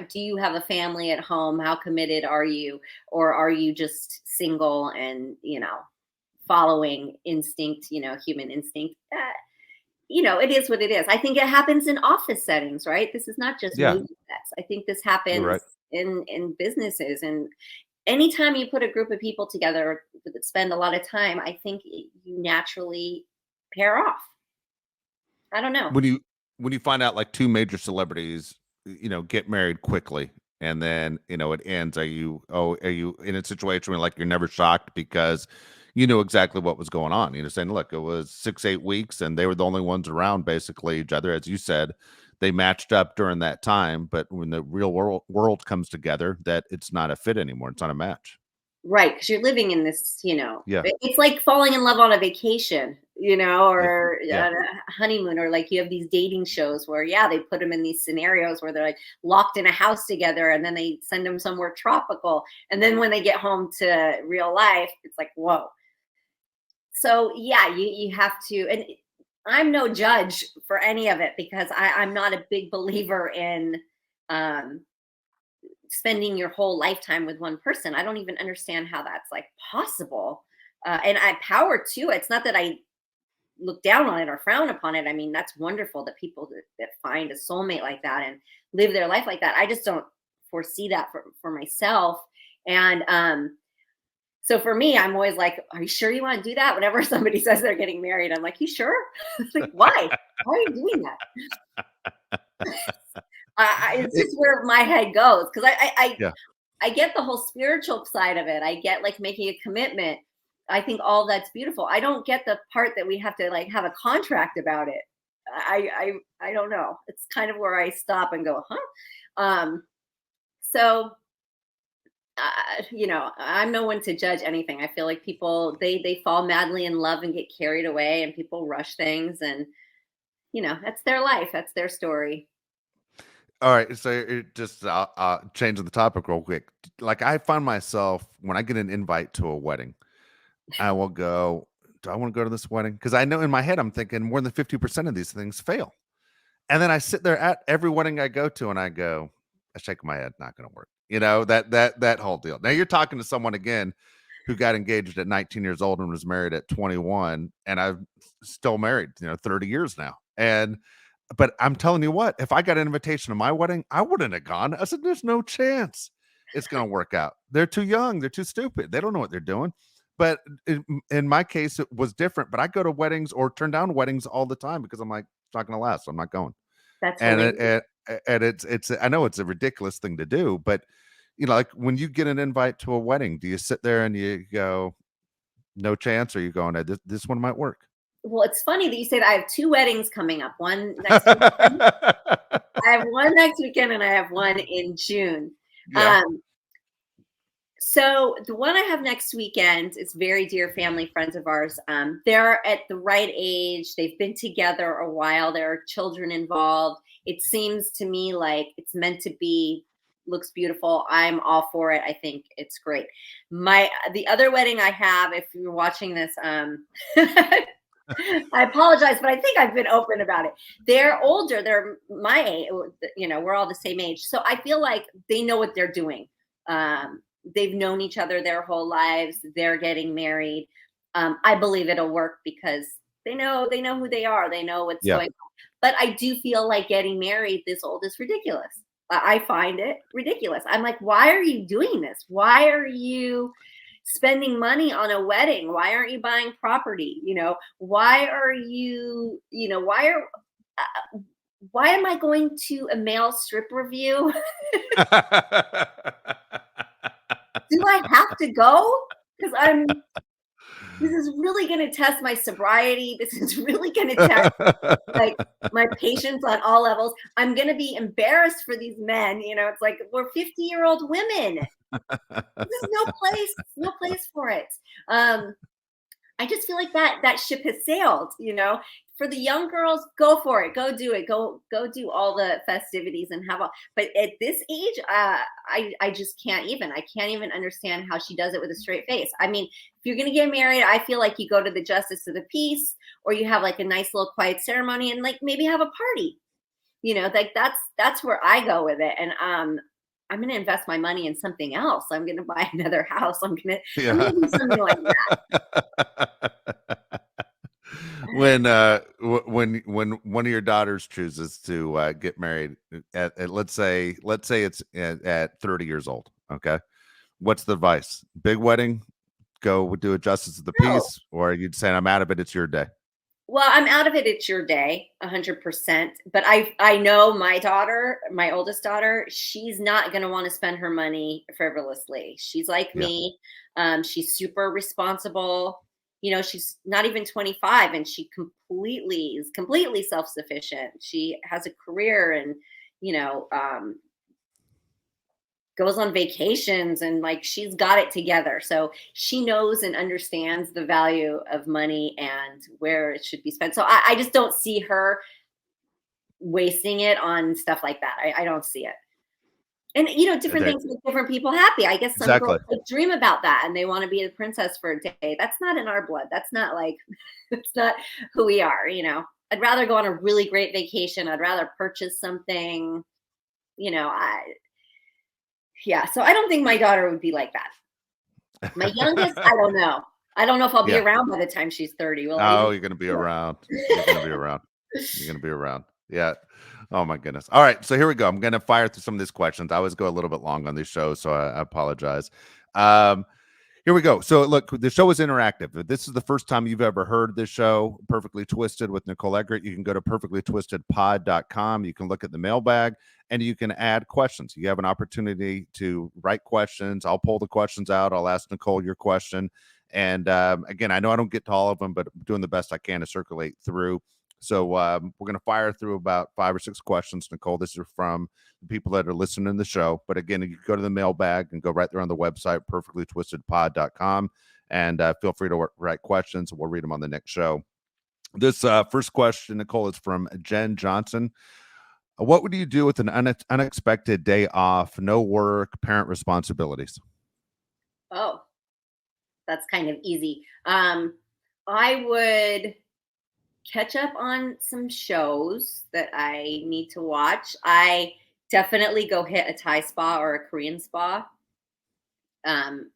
do you have a family at home? How committed are you? Or are you just single and, following instinct, human instinct? It is what it is. I think it happens in office settings, right? This is not just Yeah. movie sets. I think this You're happens right. in businesses. And anytime you put a group of people together that spend a lot of time, I think you naturally pair off. I don't know. when you when you find out like two major celebrities, get married quickly, and then it ends, are you in a situation where like you're never shocked because you knew exactly what was going on, saying, look, it was 6 8 weeks and they were the only ones around basically each other, as you said, they matched up during that time, but when the real world comes together, that it's not a fit anymore, it's not a match. Right, because 'cause you're living in this, Yeah. it's like falling in love on a vacation, Yeah. or Yeah. on a honeymoon, or like you have these dating shows where, yeah, they put them in these scenarios where they're like locked in a house together and then they send them somewhere tropical. And then when they get home to real life, it's like, whoa. So yeah, you have to, and I'm no judge for any of it because I'm not a big believer in um spending your whole lifetime with one person. I don't even understand how that's like possible. And I power to it. It's not that I look down on it or frown upon it. I mean, that's wonderful that people that find a soulmate like that and live their life like that. I just don't foresee that for myself. And so for me, I'm always like, are you sure you want to do that? Whenever somebody says they're getting married, I'm like, you sure? Like, why? Why are you doing that? It's It- just where my head goes because yeah. I get the whole spiritual side of it. I get like making a commitment. I think all that's beautiful. I don't get the part that we have to like have a contract about it. I don't know. It's kind of where I stop and go, huh? So I'm no one to judge anything. I feel like people they fall madly in love and get carried away, and people rush things, and that's their life. That's their story. All right, so it just changing the topic real quick. Like I find myself when I get an invite to a wedding, I will go. do I want to go to this wedding? Because I know in my head I'm thinking more than 50% of these things fail. And then I sit there at every wedding I go to and I go, I shake my head, not going to work. That whole deal. Now you're talking to someone again who got engaged at 19 years old and was married at 21, and I'm still married, 30 years now. But I'm telling you what, if I got an invitation to my wedding, I wouldn't have gone. I said, there's no chance it's going to work out. They're too young. They're too stupid. They don't know what they're doing. But in my case, it was different. But I go to weddings or turn down weddings all the time because I'm like, it's not going to last. So I'm not going. That's And hilarious. it's I know it's a ridiculous thing to do, but like when you get an invite to a wedding, do you sit there and you go, no chance, or you going, this one might work? Well, it's funny that you said I have 2 weddings coming up. One next weekend. I have one next weekend and I have one in June. Yeah. So the one I have next weekend is very dear family friends of ours. They're at the right age. They've been together a while. There are children involved. It seems to me like it's meant to be. Looks beautiful. I'm all for it. I think it's great. The other wedding I have, if you're watching this, I apologize, but I think I've been open about it. They're older. They're my age. We're all the same age. So I feel like they know what they're doing. They've known each other their whole lives. They're getting married. I believe it'll work because they know who they are. They know what's going on. But I do feel like getting married this old is ridiculous. I find it ridiculous. I'm like, why are you doing this? Why are you spending money on a wedding? Why aren't you buying property? Why are you, why am I going to a male strip review? Do I have to go? Because this is really going to test my sobriety. This is really going to test like my patience on all levels. I'm going to be embarrassed for these men. It's like we're 50-year-old women. There's no place for it. I just feel like that ship has sailed. For the young girls, go for it. Go do it. Go do all the festivities and have all. But at this age, I just can't even. I can't even understand how she does it with a straight face. I mean, if you're gonna get married, I feel like you go to the justice of the peace, or you have like a nice little quiet ceremony, and like maybe have a party. Like that's where I go with it. And I'm going to invest my money in something else. I'm going to buy another house. I'm going to do something like that. When one of your daughters chooses to get married at let's say it's at 30 years old, okay, what's the advice? Big wedding, go do a justice of the peace, or are you saying I'm out of it, it's your day? Well, I'm out of it. It's your day, 100%. But I know my daughter, my oldest daughter, she's not going to want to spend her money frivolously. She's like me. She's super responsible. She's not even 25, and she is completely self-sufficient. She has a career and, goes on vacations, and like she's got it together. So she knows and understands the value of money and where it should be spent. So I just don't see her wasting it on stuff like that. I don't see it. And different things make different people happy. I guess some girls dream about that and they want to be a princess for a day. That's not in our blood. That's not that's not who we are. I'd rather go on a really great vacation. I'd rather purchase something. So I don't think my daughter would be like that. My youngest, I don't know. I don't know if I'll be around by the time she's 30. You're going to be around. You're going to be around. You're going to be around. Yeah. Oh my goodness. All right. So here we go. I'm going to fire through some of these questions. I always go a little bit long on these shows, so I apologize. Here we go. So look, the show is interactive. If this is the first time you've ever heard this show, Perfectly Twisted with Nicole Eggert, you can go to perfectlytwistedpod.com. You can look at the mailbag and you can add questions. You have an opportunity to write questions. I'll pull the questions out. I'll ask Nicole your question. And again, I know I don't get to all of them, but I'm doing the best I can to circulate through. So we're going to fire through about 5 or 6 questions, Nicole. This is from the people that are listening to the show. But again, you can go to the mailbag and go right there on the website, perfectlytwistedpod.com, and feel free to write questions. We'll read them on the next show. This first question, Nicole, is from Jen Johnson. What would you do with an unexpected day off, no work, parent responsibilities? Oh, that's kind of easy. I would catch up on some shows that I need to watch. I definitely go hit a Thai spa or a Korean spa. Um,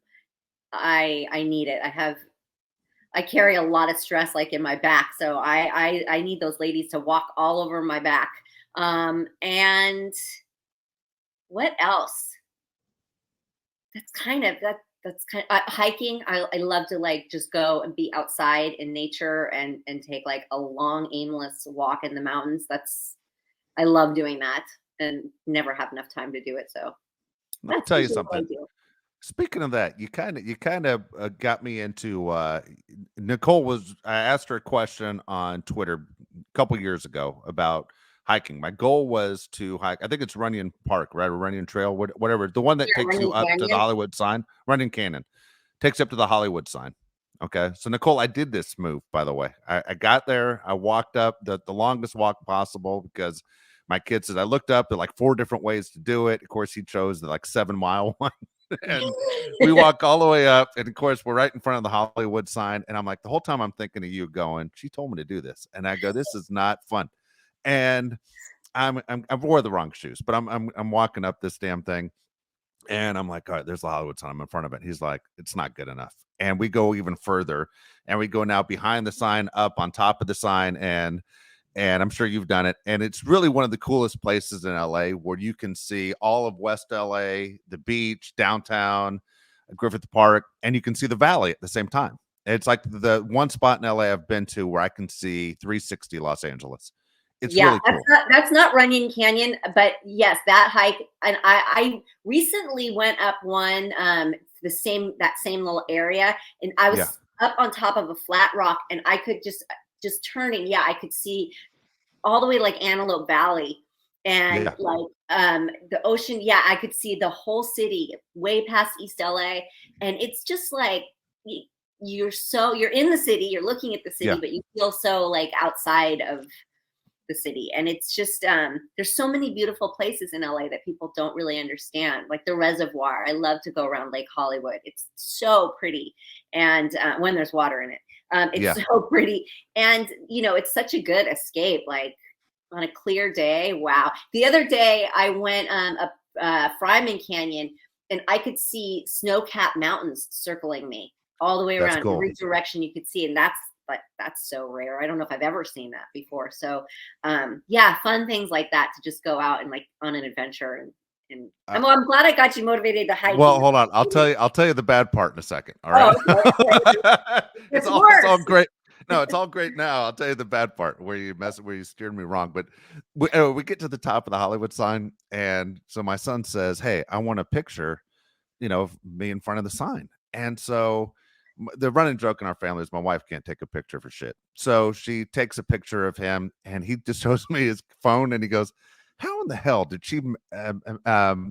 I need it. I carry a lot of stress like in my back, so I need those ladies to walk all over my back. And what else? That's kind of hiking. I love to like just go and be outside in nature and take like a long aimless walk in the mountains. That's I love doing that and never have enough time to do it. So Let me that's tell you usually what I something. do. Speaking of that, you kind of got me into Nicole was I asked her a question on Twitter a couple years ago about hiking. My goal was to hike. I think it's Runyon Park, right? Or Runyon Trail, whatever. The one that Yeah, takes you Running up to the Canyon. Hollywood sign, Runyon Canyon, takes you up to the Hollywood sign. Okay. So Nicole, I did this move, by the way. I got there, I walked up the longest walk possible because my kid said I looked up at like 4 different ways to do it. Of course, he chose the like 7 mile one. And we walk all the way up, and of course, we're right in front of the Hollywood sign. And I'm like, the whole time I'm thinking of you going, she told me to do this. And I go, this is not fun. And I wore the wrong shoes, but I'm walking up this damn thing. And I'm like, all right, there's the Hollywood sign. I'm in front of it. He's like, it's not good enough. And we go even further, and we go now behind the sign, up on top of the sign, and I'm sure you've done it. And it's really one of the coolest places in LA where you can see all of West LA, the beach, downtown, Griffith Park, and you can see the valley at the same time. It's like the one spot in LA I've been to where I can see 360 Los Angeles. It's Yeah, really cool. that's not Runyon Canyon, but yes, that hike. And I recently went up one that same little area, and I Yeah. was up on top of a flat rock, and I could just turning. Yeah, I could see all the way like Antelope Valley and Yeah. like the ocean. Yeah, I could see the whole city way past East LA, and it's just like you're in the city, you're looking at the city, Yeah. but you feel so like outside of the city. And it's just there's so many beautiful places in LA that people don't really understand, like the reservoir. I love to go around Lake Hollywood. It's so pretty, and when there's water in it, it's Yeah. so pretty. And it's such a good escape, like on a clear day. Wow. The other day I went up Fryman Canyon, and I could see snow-capped mountains circling me all the way That's around, cool. every direction you could see. And that's so rare. I don't know if I've ever seen that before. So yeah, fun things like that to just go out and like on an adventure. And Uh, I'm glad I got you motivated to hiking. Well, hold on. I'll tell you the bad part in a second. All Oh, right. okay. It's It's all worse. great. No, it's all great now. I'll tell you the bad part where you steered me wrong. But we get to the top of the Hollywood sign, and so my son says, "Hey, I want a picture, of me in front of the sign." And so the running joke in our family is my wife can't take a picture for shit. So she takes a picture of him, and he just shows me his phone, and he goes, how in the hell did she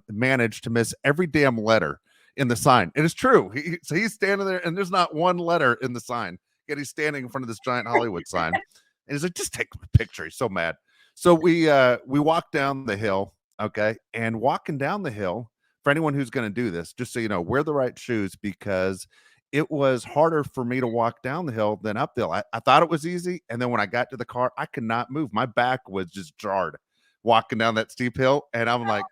manage to miss every damn letter in the sign? It is true. So he's standing there, and there's not one letter in the sign. Yet he's standing in front of this giant Hollywood sign, and he's like, "Just take a picture." He's so mad. So we walk down the hill, okay, and walking down the hill. For anyone who's going to do this, just so you know, wear the right shoes because it was harder for me to walk down the hill than up the hill. I thought it was easy, and then when I got to the car, I could not move. My back was just jarred walking down that steep hill. And I'm like,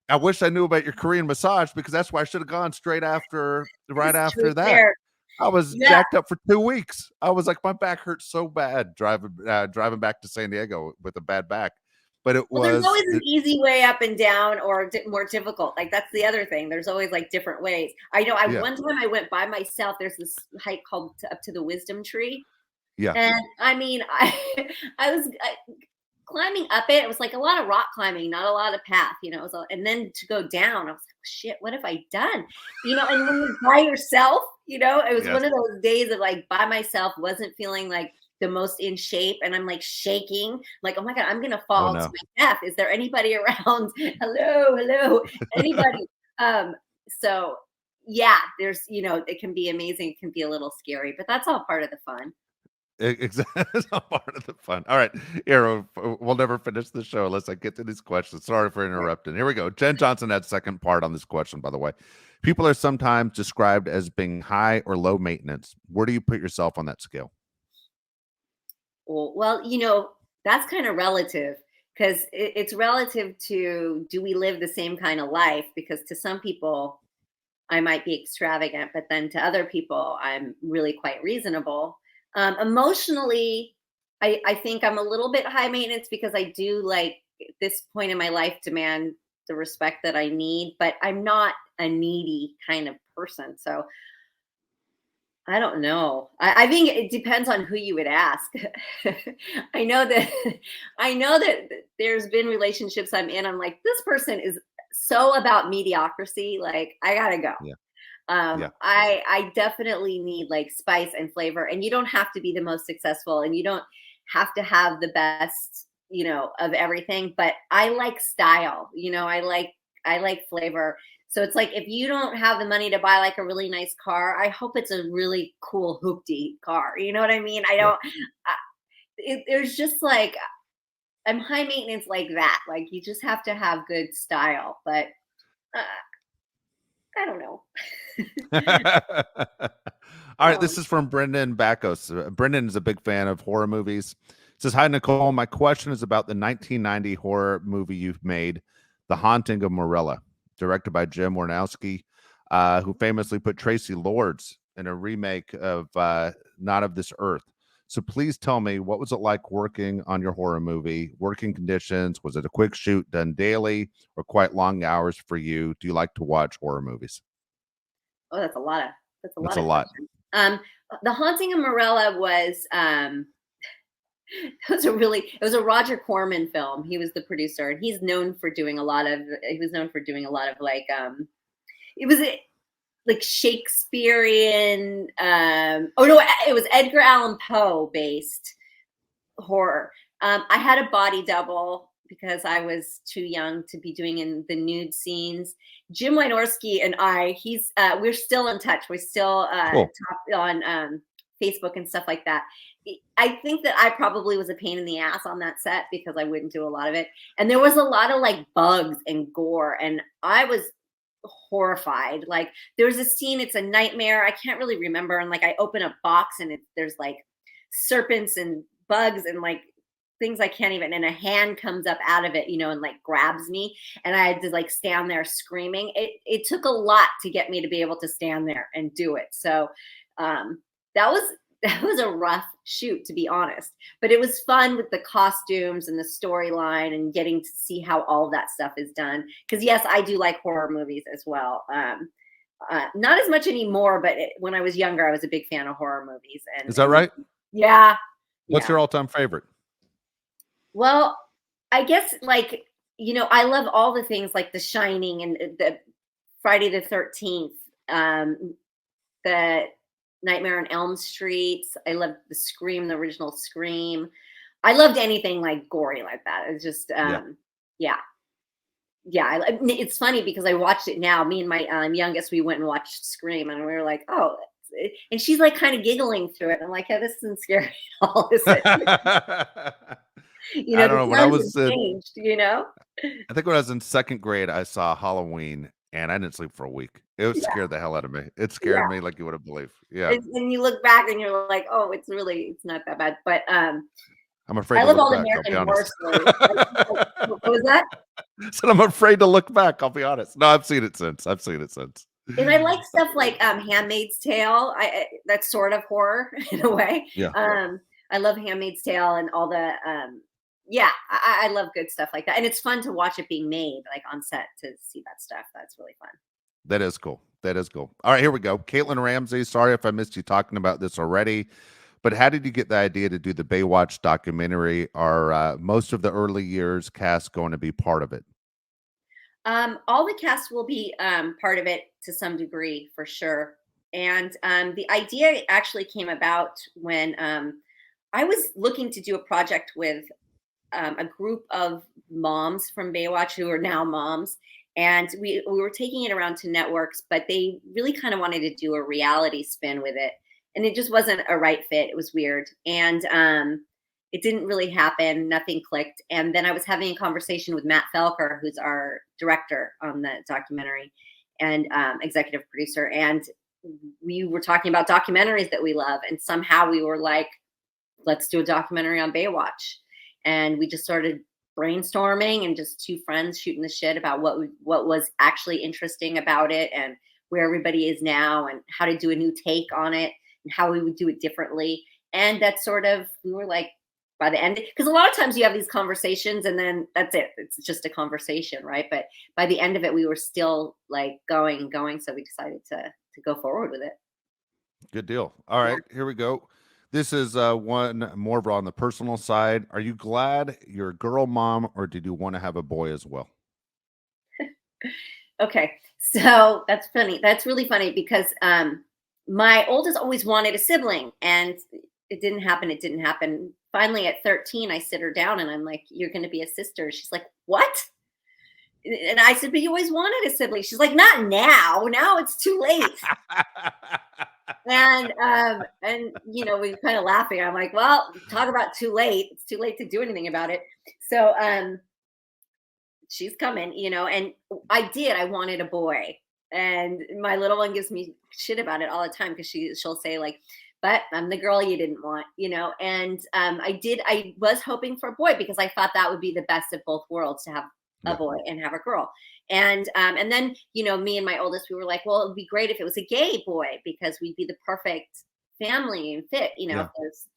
I wish I knew about your Korean massage because that's why I should have gone right It's after truth that. there. I was Yeah. jacked up for 2 weeks. I was like, my back hurt so bad driving back to San Diego with a bad back. But it Well, there's was, always an easy way up and down, or more difficult. Like that's the other thing. There's always like different ways. I know. yeah, One time I went by myself. There's this hike called Up to the Wisdom Tree, yeah, and I mean, I was climbing up it. It was like a lot of rock climbing, not a lot of path. It was, and then to go down, I was like, shit, what have I done? And when you're by yourself, it was yes. one of those days of like by myself, wasn't feeling like the most in shape, and I'm like shaking, like, oh my god, I'm gonna Oh fall to no. my death. Is there anybody around? Hello, anybody? So yeah, there's it can be amazing, it can be a little scary, but that's all part of the fun. Exactly. It's all part of the fun. All right. Here, we'll never finish the show unless I get to these questions. Sorry for interrupting. Here we go. Jen Johnson had second part on this question, by the way. People are sometimes described as being high or low maintenance. Where do you put yourself on that scale? Well, that's kind of relative because it's relative to, do we live the same kind of life? Because to some people, I might be extravagant, but then to other people, I'm really quite reasonable. Emotionally, I think I'm a little bit high maintenance because I do, like, at this point in my life, demand the respect that I need, but I'm not a needy kind of person. So I don't know. I think it depends on who you would ask. I know that I know that there's been relationships I'm in. I'm like, this person is so about mediocrity. Like, I gotta go. Yeah. Yeah. I definitely need like spice and flavor, and you don't have to be the most successful, and you don't have to have the best, of everything. But I like style. I like flavor. So it's like, if you don't have the money to buy like a really nice car, I hope it's a really cool hoopty car. You know what I mean? I Yeah. don't. There's just like, I'm high maintenance like that. Like, you just have to have good style, but uh, I don't know. All right, Um, this is from Brendan Backos. Brendan is a big fan of horror movies. It says, "Hi Nicole, my question is about the 1990 horror movie you've made, The Haunting of Morella, directed by Jim Warnowski, who famously put Tracy Lords in a remake of Not of This Earth. So please tell me, what was it like working on your horror movie? Working conditions? Was it a quick shoot done daily or quite long hours for you? Do you like to watch horror movies?" Oh, that's a lot That's a of lot. questions. The Haunting of Morella was it was a Roger Corman film. He was the producer, and he was known for doing a lot of like it was like Shakespearean, oh no, it was Edgar Allan Poe based horror. I had a body double because I was too young to be doing in the nude scenes. Jim Wynorski and we're still in touch. We're still Cool. talk on Facebook and stuff like that. I think that I probably was a pain in the ass on that set because I wouldn't do a lot of it. And there was a lot of like bugs and gore, and I was horrified. Like, there was a scene, it's a nightmare. I can't really remember. And like, I open a box and there's like serpents and bugs and like things I can't even, and a hand comes up out of it, and like grabs me. And I had to like stand there screaming. It took a lot to get me to be able to stand there and do it. So that was that was a rough shoot, to be honest. But it was fun with the costumes and the storyline and getting to see how all of that stuff is done. Because yes, I do like horror movies as well. Not as much anymore, but when I was younger, I was a big fan of horror movies. Is that right? Yeah, What's yeah. your all-time favorite? Well, I guess, like, I love all the things like The Shining and the Friday the 13th, the Nightmare on Elm Street. I loved the original Scream. I loved anything like gory like that. It's just, Yeah. yeah. Yeah, it's funny because I watched it now. Me and my youngest, we went and watched Scream, and we were like, "Oh," and she's like kind of giggling through it. I'm like, "Yeah, this isn't scary at all, is it?" I don't The know. When I sounds was have changed. I think when I was in second grade, I saw Halloween and I didn't sleep for a week. It would Yeah, scare the hell out of me. It scared yeah. me like you wouldn't believe. Yeah. And you look back and you're like, "Oh, it's not that bad." But I'm afraid I to love look all the back, I'll be American Horror honest. Stories. What was that? So I'm afraid to look back, I'll be honest. No, I've seen it since. I've seen it since. And I like stuff like Handmaid's Tale. That's sort of horror in a way. Yeah. I love Handmaid's Tale and all the yeah, I love good stuff like that. And it's fun to watch it being made like on set, to see that stuff. That's really fun. That is cool. That is cool. All right, here we go. Caitlin Ramsey. Sorry if I missed you talking about this already, but how did you get the idea to do the Baywatch documentary? Are most of the early years cast going to be part of it? All the cast will be part of it to some degree, for sure. And the idea actually came about when I was looking to do a project with a group of moms from Baywatch who are now moms. And we were taking it around to networks, but they really kind of wanted to do a reality spin with it. And it just wasn't a right fit. It was weird. And it didn't really happen. Nothing clicked. And then I was having a conversation with Matt Felker, who's our director on the documentary and executive producer. And we were talking about documentaries that we love. And somehow we were like, let's do a documentary on Baywatch. And we just started brainstorming and just two friends shooting the shit about what was actually interesting about it and where everybody is now and how to do a new take on it and how we would do it differently. And that sort of, we were like, by the end, because a lot of times you have these conversations and then that's it. It's just a conversation, right? But by the end of it, we were still like going and going. So we decided to go forward with it. Good deal. All right, here we go. This is one more on the personal side. Are you glad you're a girl mom, or did you want to have a boy as well? Okay, so that's funny. That's really funny because my oldest always wanted a sibling, and it didn't happen. It didn't happen. Finally, at 13, I sit her down and I'm like, "You're going to be a sister." She's like, "What?" And I said, "But you always wanted a sibling." She's like, "Not now. Now it's too late." And you know, we were kind of laughing. I'm like, "Well, talk about too late. It's too late to do anything about it." So she's coming, you know, and I wanted a boy. And my little one gives me shit about it all the time because she'll say like, "But I'm the girl you didn't want," you know. And I was hoping for a boy because I thought that would be the best of both worlds, to have a Yeah. boy and have a girl. And then, you know, me and my oldest, we were like, well, it would be great if it was a gay boy because we'd be the perfect family and fit, you know. Yeah. If there's,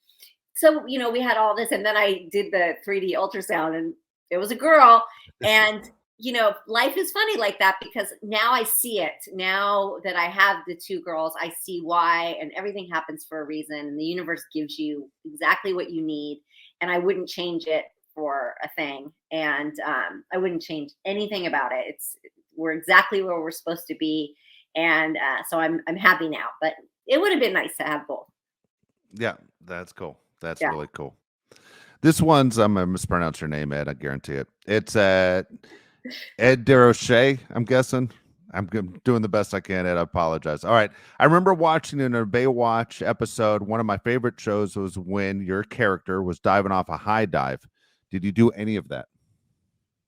so, you know, we had all this, and then I did the 3D ultrasound and it was a girl. And, you know, life is funny like that because now I see it. Now that I have the two girls, I see why, and everything happens for a reason. And the universe gives you exactly what you need. And I wouldn't change it for a thing. And I wouldn't change anything about it. We're exactly where we're supposed to be. And so I'm happy now, but it would have been nice to have both. Yeah, that's cool. That's Yeah. really cool. This one's, I'm gonna mispronounce your name, Ed. I guarantee it. It's Ed DeRoche, I'm guessing. Doing the best I can, Ed. I apologize. All right. I remember watching in a Baywatch episode. One of my favorite shows was when your character was diving off a high dive. Did you do any of that?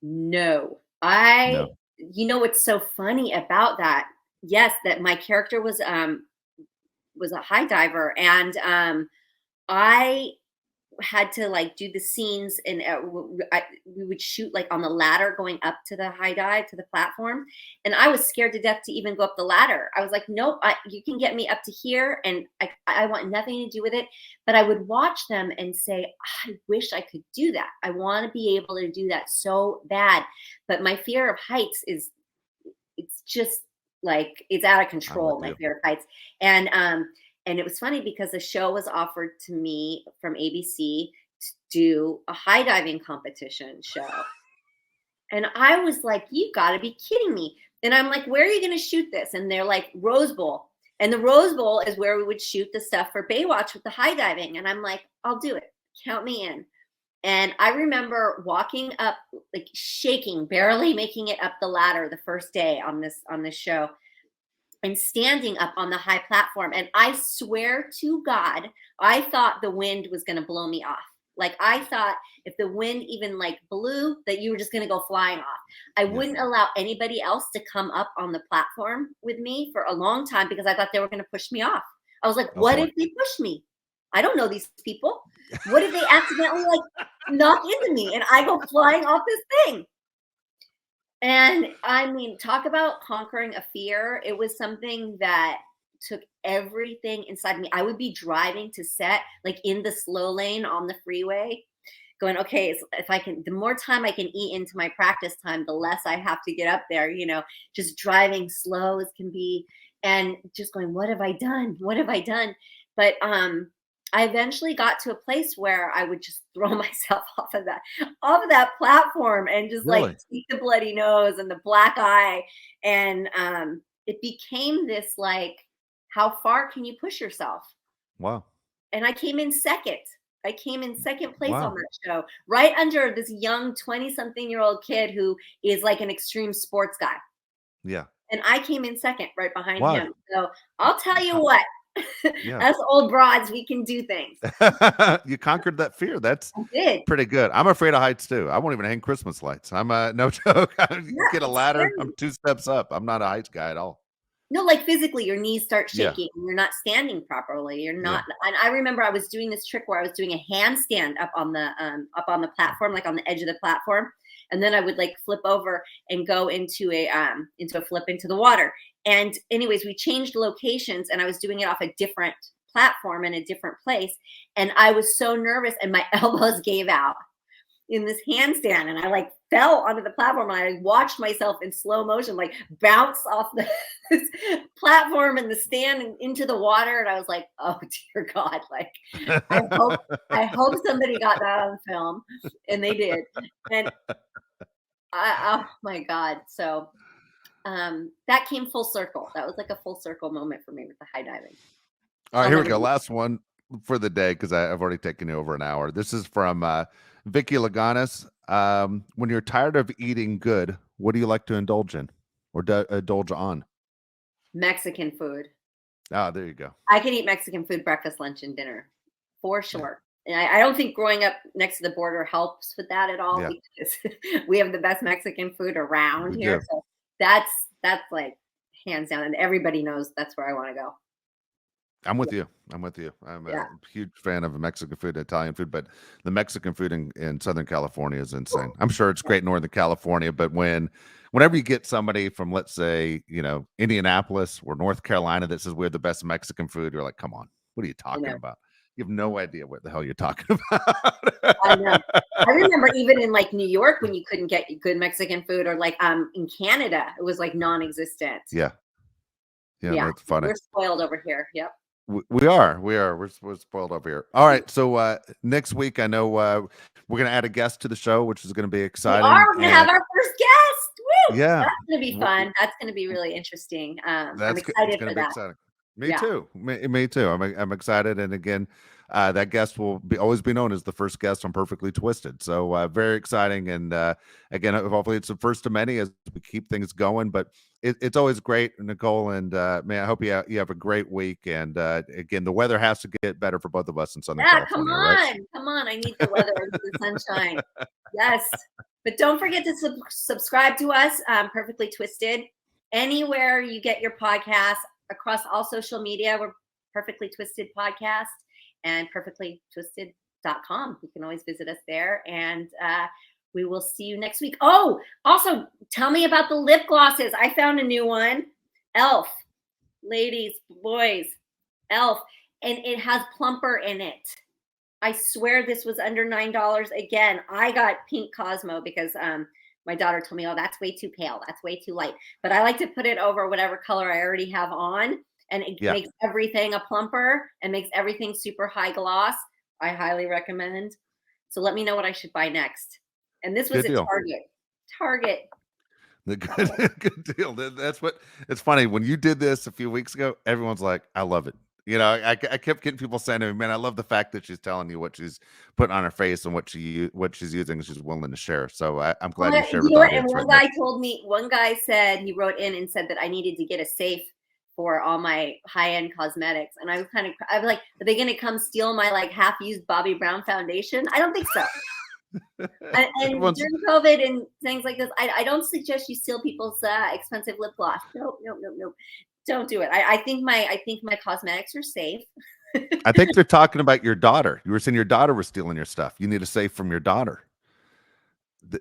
No. No. You know what's so funny about that? Yes, that my character was a high diver, and I had to like do the scenes, and we would shoot like on the ladder going up to the high dive to the platform, and I was scared to death to even go up the ladder. I was like, nope, you can get me up to here, and I want nothing to do with it. But I would watch them and say, I wish I could do that. I want to be able to do that so bad, but my fear of heights it's just like it's out of I'm control. with My you. fear of heights, and it was funny because a show was offered to me from ABC to do a high diving competition show. And I was like, you got to be kidding me. And I'm like, where are you going to shoot this? And they're like, Rose Bowl. And the Rose Bowl is where we would shoot the stuff for Baywatch with the high diving. And I'm like, I'll do it. Count me in. And I remember walking up, like shaking, barely making it up the ladder the first day on this show, and standing up on the high platform. And I swear to God, I thought the wind was going to blow me off. Like I thought if the wind even like blew, that you were just going to go flying off. I Yeah. wouldn't allow anybody else to come up on the platform with me for a long time because I thought they were going to push me off. I was like, Oh, what boy. if they push me? I don't know these people. What if they accidentally like knock into me and I go flying off this thing? And I mean, talk about conquering a fear. It was something that took everything inside me. I would be driving to set, like in the slow lane on the freeway, going, okay, if I can, the more time I can eat into my practice time, the less I have to get up there, you know, just driving slow as can be and just going, what have I done? What have I done? But I eventually got to a place where I would just throw myself off of that platform and just like Really? take the bloody nose and the black eye. And it became this like, how far can you push yourself? Wow. And I came in second. I came in second place on Wow. that show, right under this young 20-something-year-old kid who is like an extreme sports guy. Yeah. And I came in second right behind Wow. him. So I'll tell you con- what, Yeah. us old broads, we can do things. You conquered that fear. That's I did. pretty good. I'm afraid of heights too. I won't even hang Christmas lights. I'm no joke. You Yeah, get a it's ladder. scary. I'm 2 steps up. I'm not a heights guy at all. No, like physically, your knees start Yeah. shaking. And you're not standing properly. You're Yeah. not. And I remember I was doing this trick where I was doing a handstand up on the platform, like on the edge of the platform, and then I would like flip over and go into a flip into the water. And anyways, we changed locations, and I was doing it off a different platform in a different place, and I was so nervous, and my elbows gave out in this handstand, and I like fell onto the platform, and I watched myself in slow motion like bounce off the this platform and the stand and into the water, and I was like, oh dear God, like i hope I hope somebody got that on film, and they did. And oh my God. So that came full circle. That was like a full circle moment for me with the high diving. All right, I'll here we never go. do. Last one for the day because I've already taken you over an hour. This is from Vicky Laganis. When you're tired of eating good, what do you like to indulge in or indulge on? Mexican food. Ah, there you go. I can eat Mexican food breakfast, lunch, and dinner for Yeah. sure. And I don't think growing up next to the border helps with that at all, Yeah, because we have the best Mexican food around we here. do. So that's like hands down, and everybody knows that's where I want to go. I'm Yeah, with you. I'm with you. I'm a yeah. huge fan of Mexican food, Italian food, but the Mexican food in Southern California is insane. I'm sure it's great in Northern California, but whenever you get somebody from, let's say, Indianapolis or North Carolina that says we have the best Mexican food, you're like, come on, what are you I talking know. about? You have no idea what the hell you're talking about. I know. I remember even in like New York when you couldn't get good Mexican food, or like in Canada, it was like non-existent. Yeah, yeah, Yeah, that's funny. we're spoiled over here. Yep. We are. We're spoiled over here. All right. So next week, I know we're gonna add a guest to the show, which is gonna be We are. exciting. We're gonna And have our first guest. Woo! yeah, That's gonna be w- fun. That's gonna be really interesting. I'm it's excited gonna for be that. exciting. Me Yeah. too. Me too. I'm excited. And again, that guest will always be known as the first guest on Perfectly Twisted. So very exciting. And again, hopefully it's the first of many as we keep things going. But it's always great, Nicole. And man, I hope you have a great week. And again, the weather has to get better for both of us in Southern Yeah. Come California, right? on. Come on. I need the weather. I need the sunshine. Yes. But don't forget to subscribe to us, Perfectly Twisted, anywhere you get your podcast, across all social media. We're Perfectly Twisted Podcast and perfectlytwisted.com. You can always visit us there. And we will see you next week. Oh, also tell me about the lip glosses. I found a new one. Elf. Ladies, boys, Elf. And it has plumper in it. I swear this was under $9. Again, I got pink Cosmo because my daughter told me, oh, that's way too pale. That's way too light. But I like to put it over whatever color I already have on. And it Yeah. makes everything a plumper and makes everything super high gloss. I highly recommend. So let me know what I should buy next. And this was Good at deal. Target. Target. The good deal. That's what it's funny. When you did this a few weeks ago, everyone's like, I love it. I kept getting people saying to me, man, I love the fact that she's telling you what she's putting on her face and what she's using and she's willing to share. So I'm glad you shared with the And audience right now. one guy said, he wrote in and said that I needed to get a safe for all my high-end cosmetics. And I was like, are they going to come steal my like half-used Bobbi Brown foundation? I don't think so. And Everyone's during COVID and things like this, I don't suggest you steal people's expensive lip gloss. Nope. Don't do it. I think my cosmetics are safe. I think they're talking about your daughter. You were saying your daughter was stealing your stuff. You need a safe from your daughter.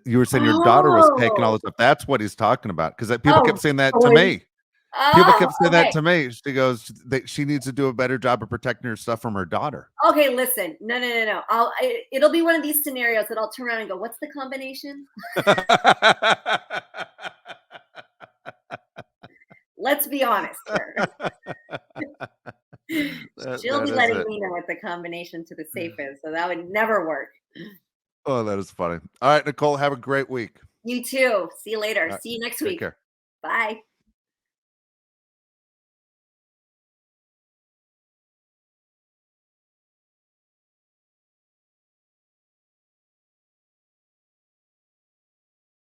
You were saying your daughter was taking all Oh, this stuff. That's what he's talking about. Because people oh, kept saying that to toys. me. People Oh, kept saying that okay. to me. She goes, that she needs to do a better job of protecting her stuff from her daughter. Okay, listen. No. It'll be one of these scenarios that I'll turn around and go, "What's the combination?" Let's be honest here. She'll That be is letting it. me know what the combination to the safe is, so that would never work. Oh, that is funny. All right, Nicole, have a great week. You too. See you later. All right, See you next take week. care. Bye.